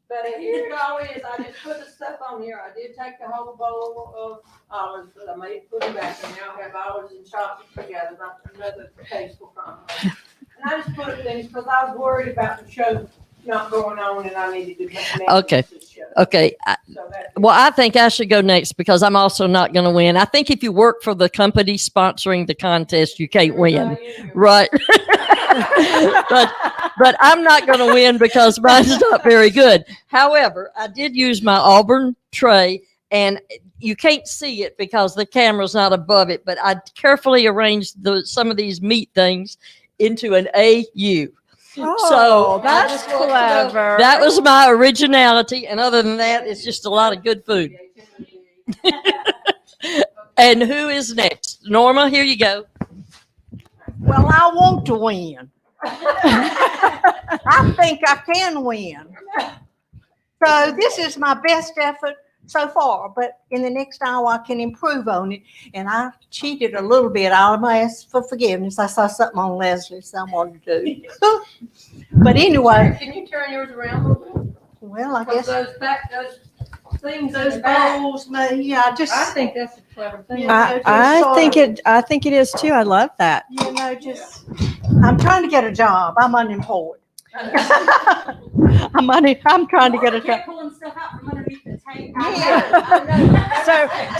But here it all is. I just put the stuff on here. I did take the whole bowl of olives, but I made put them back and now I have olives and chocolate together. Not another tasteful combination. And I just put things because I was worried about the show not going on and I needed to make Okay. this show. Okay. So that's Well, I think I should go next because I'm also not going to win. I think if you work for the company sponsoring the contest, you can't win. Right. but I'm not going to win because mine's not very good. However, I did use my Auburn tray, and you can't see it because the camera's not above it, but I carefully arranged some of these meat things into an AU. Oh, I that's just want to know, clever. that was my originality, and other than that, it's just a lot of good food. And who is next? Norma, here you go. Well, I want to win. I think I can win. So this is my best effort so far, but in the next hour I can improve on it. And I cheated a little bit. I'll ask for forgiveness. I saw something on Leslie, so I wanted to do. But anyway, Can you turn yours around a little bit? well, I Because guess. those things in those the back. bowls, yeah, just, I think that's a clever thing. Yeah. I think it is too. I love that. you know, just, I'm trying to get a job. I'm unemployed. I'm trying to get a job. Pulling stuff out from underneath the table.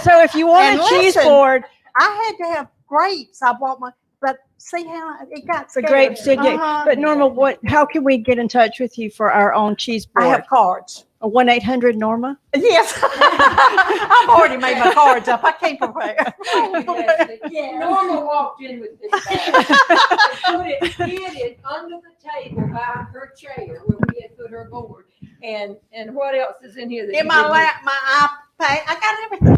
So if you want And a cheese listen, board, I had to have grapes. I bought my, but see how it got the scared. grapes did get. Uh-huh. But Norma, how can we get in touch with you for our own cheese I board? have cards. 1-800-Norma. Yes. I've already made my cards up. I can't prepare. Norma walked in with this bag. Hid it under the table by her chair where we had put her board. And what else is in here? That In you my didn't- lap, my iPad, I got everything.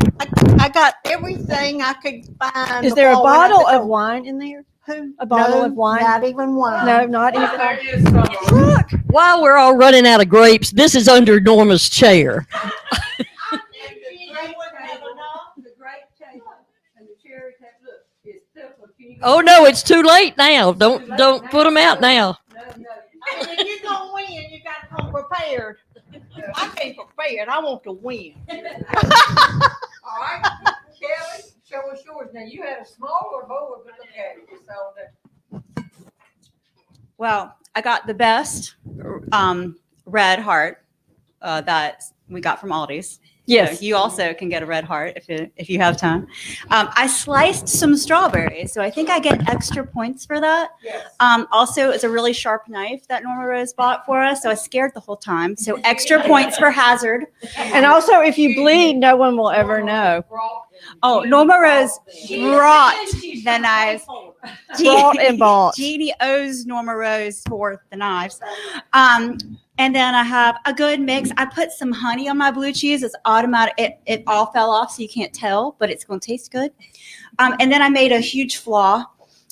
I got everything I could find. Is there a before I went out bottle the of door. wine in there? Who? A bottle No, of wine? Not even one. No, not Oh, even. there is some of them. Look. While we're all running out of grapes, this is under Norma's chair. The great table and the cherry table. Look, it's simple. Can you go- Oh no, it's too late now. Don't put them out now. No. I mean, if you're gonna win, you gotta come prepared. I came prepared. I want to win. All right, Kelly, show us yours. Now, you had a smaller board, but look at it. It's all there. Well, I got the best red heart that we got from Aldi's. Yes. So you also can get a red heart if you have time. I sliced some strawberries, so I think I get extra points for that. Yes. Also, it's a really sharp knife that Norma Rose bought for us, so I was scared the whole time. So extra points for hazard. And also, if you bleed, no one will ever know. Oh, Norma Rose brought the knives. Brought and bought. Jeannie owes Norma Rose for the knives. And then I have a good mix. I put some honey on my blue cheese. It's automatic. It all fell off, so you can't tell, but it's going to taste good. And then I made a huge flaw,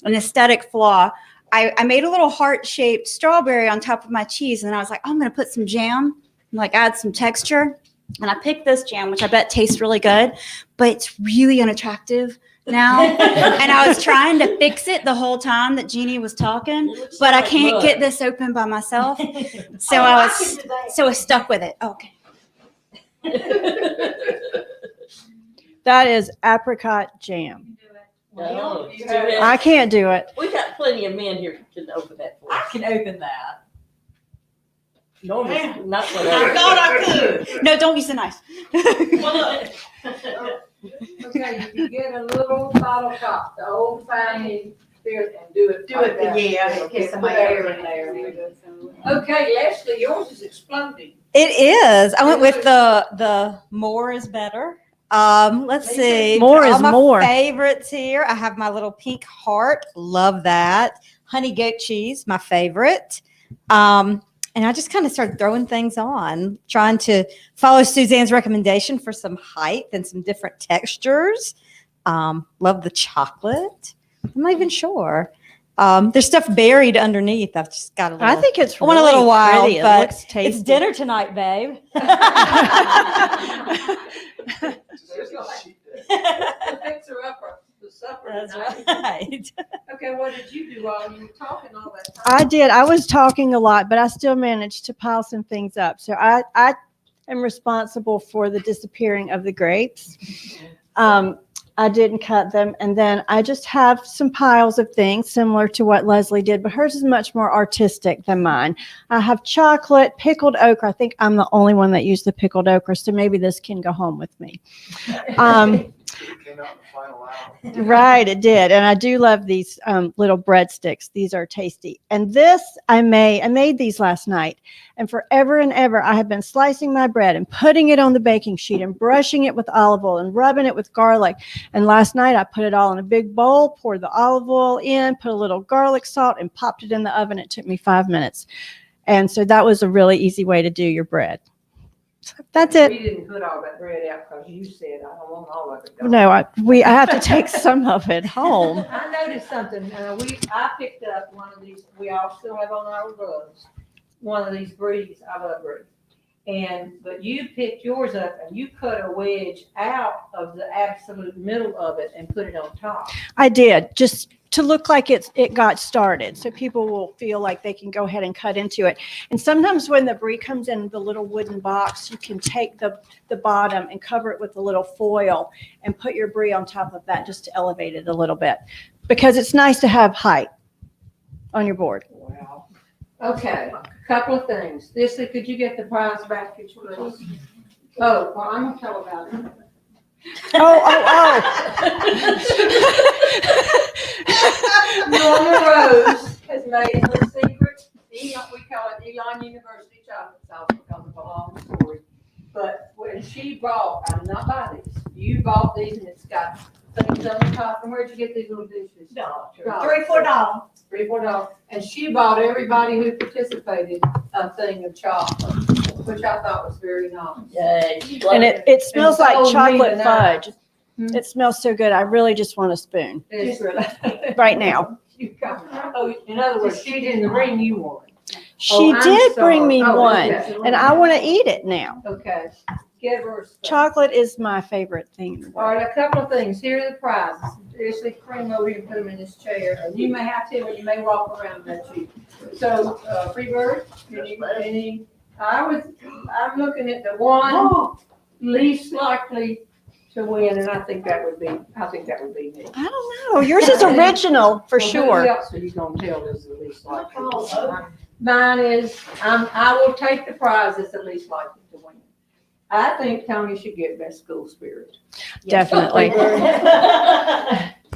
an aesthetic flaw. I made a little heart-shaped strawberry on top of my cheese, and I was like, oh, I'm going to put some jam, and like add some texture. And I picked this jam, which I bet tastes really good, but it's really unattractive now. And I was trying to fix it the whole time that Jeannie was talking, but I can't get this open by myself. So I was stuck with it. Okay. That is apricot jam. No, I can't do it. We got plenty of men here who can open that for us. I can open that. Norma's not so I thought I could. No, don't use the knife. Okay, you get a little bottle top, the old fashioned spirit, and do it. Do it, like that. yeah, in Put case the somebody air ever- in there. Okay, Leslie, yours is exploding. It is. I went with the more is better. Let's see. More All is my more. favorites here. I have my little pink heart. Love that. Honey goat cheese, my favorite. And I just kind of started throwing things on, trying to follow Suzanne's recommendation for some height and some different textures. Love the chocolate. I'm not even sure. There's stuff buried underneath. I've just got a little. I think it's I want a really little while, pretty. It but looks tasty. It's dinner tonight, babe. Fix her up for the supper That's tonight. right. Okay, what did you do while you were talking all that time? I did. I was talking a lot, but I still managed to pile some things up. So I am responsible for the disappearing of the grapes. I didn't cut them. And then I just have some piles of things similar to what Leslie did, but hers is much more artistic than mine. I have chocolate, pickled okra. I think I'm the only one that used the pickled okra, so maybe this can go home with me. It came out in the final hour. Right, it did. And I do love these little breadsticks. These are tasty. And this I made these last night. And forever and ever, I have been slicing my bread and putting it on the baking sheet and brushing it with olive oil and rubbing it with garlic. And last night, I put it all in a big bowl, poured the olive oil in, put a little garlic salt, and popped it in the oven. It took me 5 minutes. And so that was a really easy way to do your bread. So that's it. We didn't put all that bread out because you said I don't want all of it. gone." No, I have to take some of it home. I noticed something. I picked up one of these. We all still have on our gloves. One of these breeds. I love breeds. But you picked yours up and you cut a wedge out of the absolute middle of it and put it on top. I did, just to look like it got started, so people will feel like they can go ahead and cut into it. And sometimes when the brie comes in the little wooden box, you can take the bottom and cover it with a little foil and put your brie on top of that just to elevate it a little bit, because it's nice to have height on your board. Wow. Okay, couple of things. This, could you get the prize package, please? Oh, well, I'm gonna tell about it. Oh. Norma Rose has made her secret, we call it Elon University chocolate sauce because of a long story. But when she bought, I did not buy these. You bought these and it's got things on the top. And where'd you get these little dishes? $3, $4. $4. $3-4. And she bought everybody who participated a thing of chocolate, which I thought was very nice. Yay. And it smells like told me chocolate the fudge. Hmm? It smells so good. I really just want a spoon It's really. right now. Oh, in other words, she didn't bring you one. She I'm did bring sorry. me Oh, one, okay. and I want to eat it now. Okay. Get her. stuff. Chocolate is my favorite thing in the All world. right, a couple of things. Here are the prizes. Seriously, cream over here and put them in this chair. And you may have to, or you may walk around that you. So, Freebird, I'm looking at the one least likely to win, and I think that would be me. I don't know. Yours is original for Well, who sure. else are you gonna tell is the least likely? Mine is, I will take the prize that's the least likely to win. I think Tony should get best school spirit. Definitely.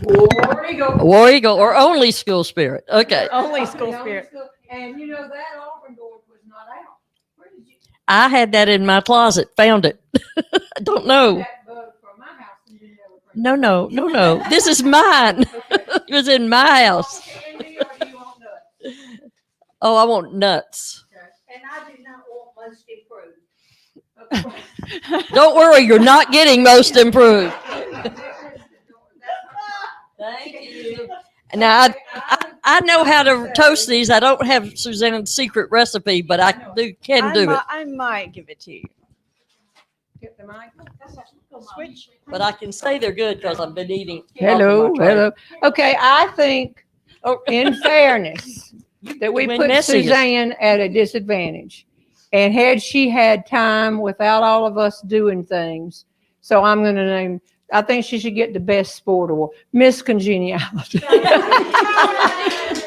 War Eagle. War Eagle or only school spirit. Okay. Only school spirit. And you know, that Auburn board was not out. Where did you? I had that in my closet, found it. I don't know. That bug from my house and you never bring it. No. This is mine. It was in my house. Candy or do you want nuts? Oh, I want nuts. And I do not want most improved. Don't worry, you're not getting most improved. Thank you. Now, I know how to toast these. I don't have Susanna's secret recipe, but I can do it. I might give it to you. Get the mic. Switch. But I can say they're good because I've been eating. Hello, off of my tray. hello. Okay, I think, in fairness, that we When put messy is- Suzanne at a disadvantage. And had she had time without all of us doing things, so I'm going to name, I think she should get the best sport award, Miss Congeniality.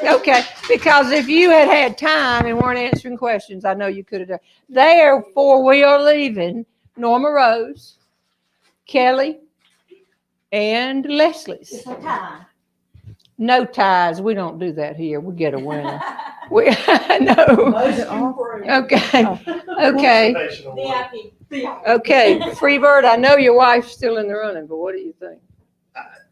Okay, because if you had had time and weren't answering questions, I know you could have done. Therefore, we are leaving Norma Rose, Kelly, and Leslie's. It's a tie. No ties. We don't do that here. We get a winner. We no. Most improved. Okay. Okay. Motivational one. Okay. Freebird, I know your wife's still in the running, but what do you think?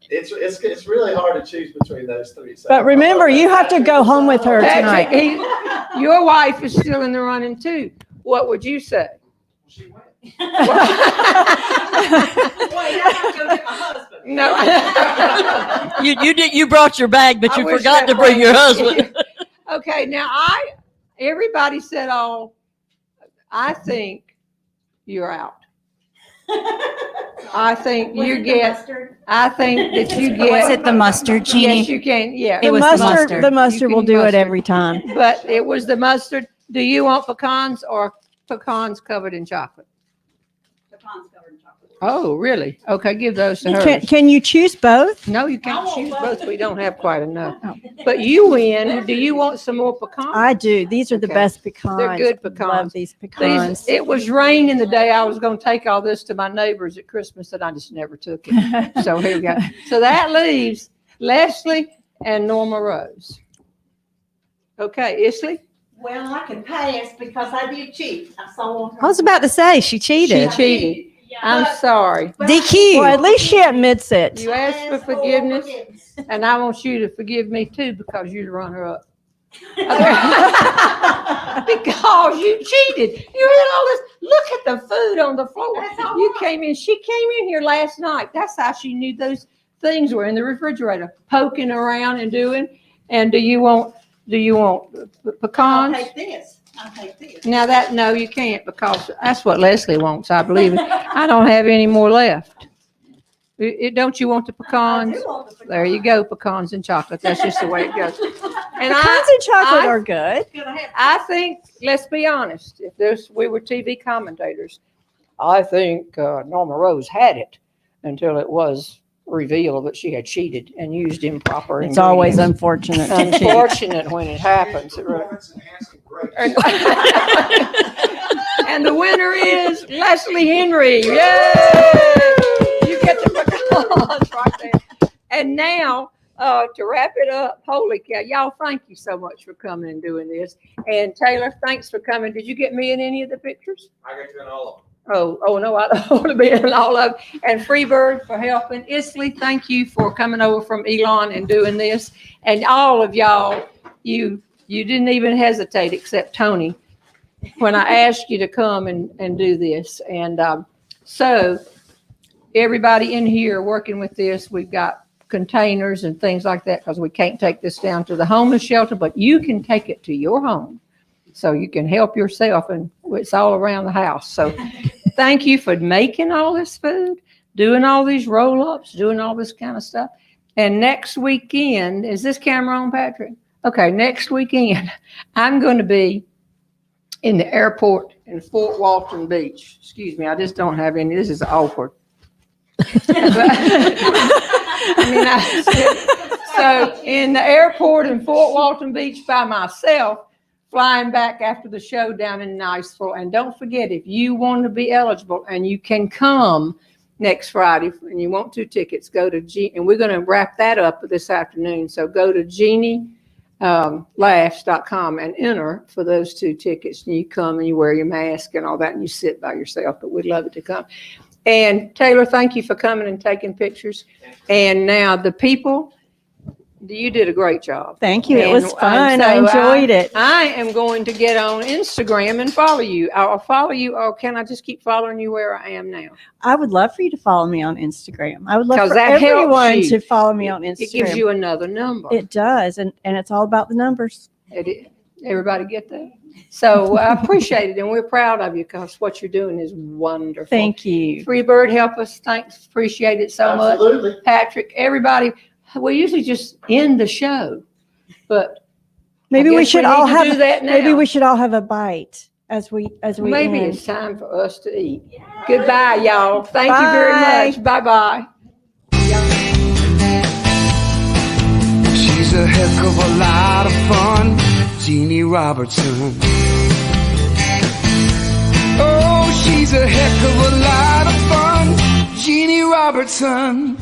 It's really hard to choose between those three. So But remember, you have to go home with her Patrick, tonight. your wife is still in the running too. What would you say? She went. Wait, I have to go get my husband. No. You brought your bag, but I you wish forgot that to bring your husband. Okay, now everybody said I think you're out. I think you get, I think that you get. Was it the mustard, Jeannie? Yes, you can, yeah. It was the mustard. The mustard You will can do it mustard. every time. But it was the mustard. Do you want pecans or pecans covered in chocolate? Oh, really? Okay, give those to her. Can you choose both? No, you can't choose both. We don't have quite enough. But you win. Do you want some more pecans? I do. These are the Okay. best pecans. They're good pecans. Love these pecans. It was raining the day I was going to take all this to my neighbors at Christmas, and I just never took it. So here we go. So that leaves Leslie and Norma Rose. Okay, Isley? Well, I can pass because I did cheat. I saw her. I was about to say she She cheated. cheated. I'm sorry. But DQ. Well, at least she admits it. You asked for forgiveness, and I want you to forgive me too because you run her up. Because you cheated. You had all this. Look at the food on the floor. That's all You right. came in. She came in here last night. That's how she knew those things were in the refrigerator, poking around and doing. And do you want I'll pecans? take this. I'll take this. Now no, you can't because that's what Leslie wants, I believe. I don't have any more left. Don't you want the pecans? There you go, pecans and chocolate. That's just the way it goes. And Pecans and chocolate are good. I think, let's be honest, if we were TV commentators, I think Norma Rose had it until it was revealed that she had cheated and used improper It's always ingredients. unfortunate. to cheat. Unfortunate when it happens. It really- And the winner is Leslie Henry. Yay! You get the pecans right there. And now, to wrap it up, holy cow, y'all, thank you so much for coming and doing this. And Taylor, thanks for coming. Did you get me in any of the pictures? I got you in all of them. Oh, no, I don't want to be in all of them. And Freebird for helping. Isley, thank you for coming over from Elon and doing this. And all of y'all, you didn't even hesitate except Tony when I asked you to come and do this. And so everybody in here working with this, we've got containers and things like that because we can't take this down to the homeless shelter, but you can take it to your home. So you can help yourself, and it's all around the house. So thank you for making all this food, doing all these roll-ups, doing all this kind of stuff. And next weekend, is this camera on, Patrick? Okay, next weekend, I'm going to be in the airport in Fort Walton Beach. Excuse me, I just don't have any. This is awkward. So in the airport in Fort Walton Beach by myself, flying back after the show down in Niceville. And don't forget, if you want to be eligible and you can come next Friday and you want 2 tickets, go to and we're going to wrap that up this afternoon. So go to JeanneLaughs.com and enter for those 2 tickets. And you come and you wear your mask and all that and you sit by yourself, but we'd love it to come. And Taylor, thank you for coming and taking pictures. And now the people, you did a great job. Thank you. It was And, fun. so I enjoyed it. I am going to get on Instagram and follow you. I'll follow you, or can I just keep following you where I am now? I would love for you to follow me on Instagram. I would love 'Cause for that helps everyone you. to follow me on Instagram. It gives you another number. It does. And it's all about the numbers. Everybody get that? So I appreciate it, and we're proud of you because what you're doing is wonderful. Thank you. Freebird, help us. Thanks. Appreciate it so Absolutely. much. Patrick, everybody. We usually just end the show, but Maybe I we guess should need all to have do that now. maybe we should all have a bite as we Maybe end. it's time for us to eat. Goodbye, y'all. Thank you very Bye. much. Bye-bye. She's a heck of a lot of fun, Jeanne Robertson. Oh, she's a heck of a lot of fun, Jeanne Robertson.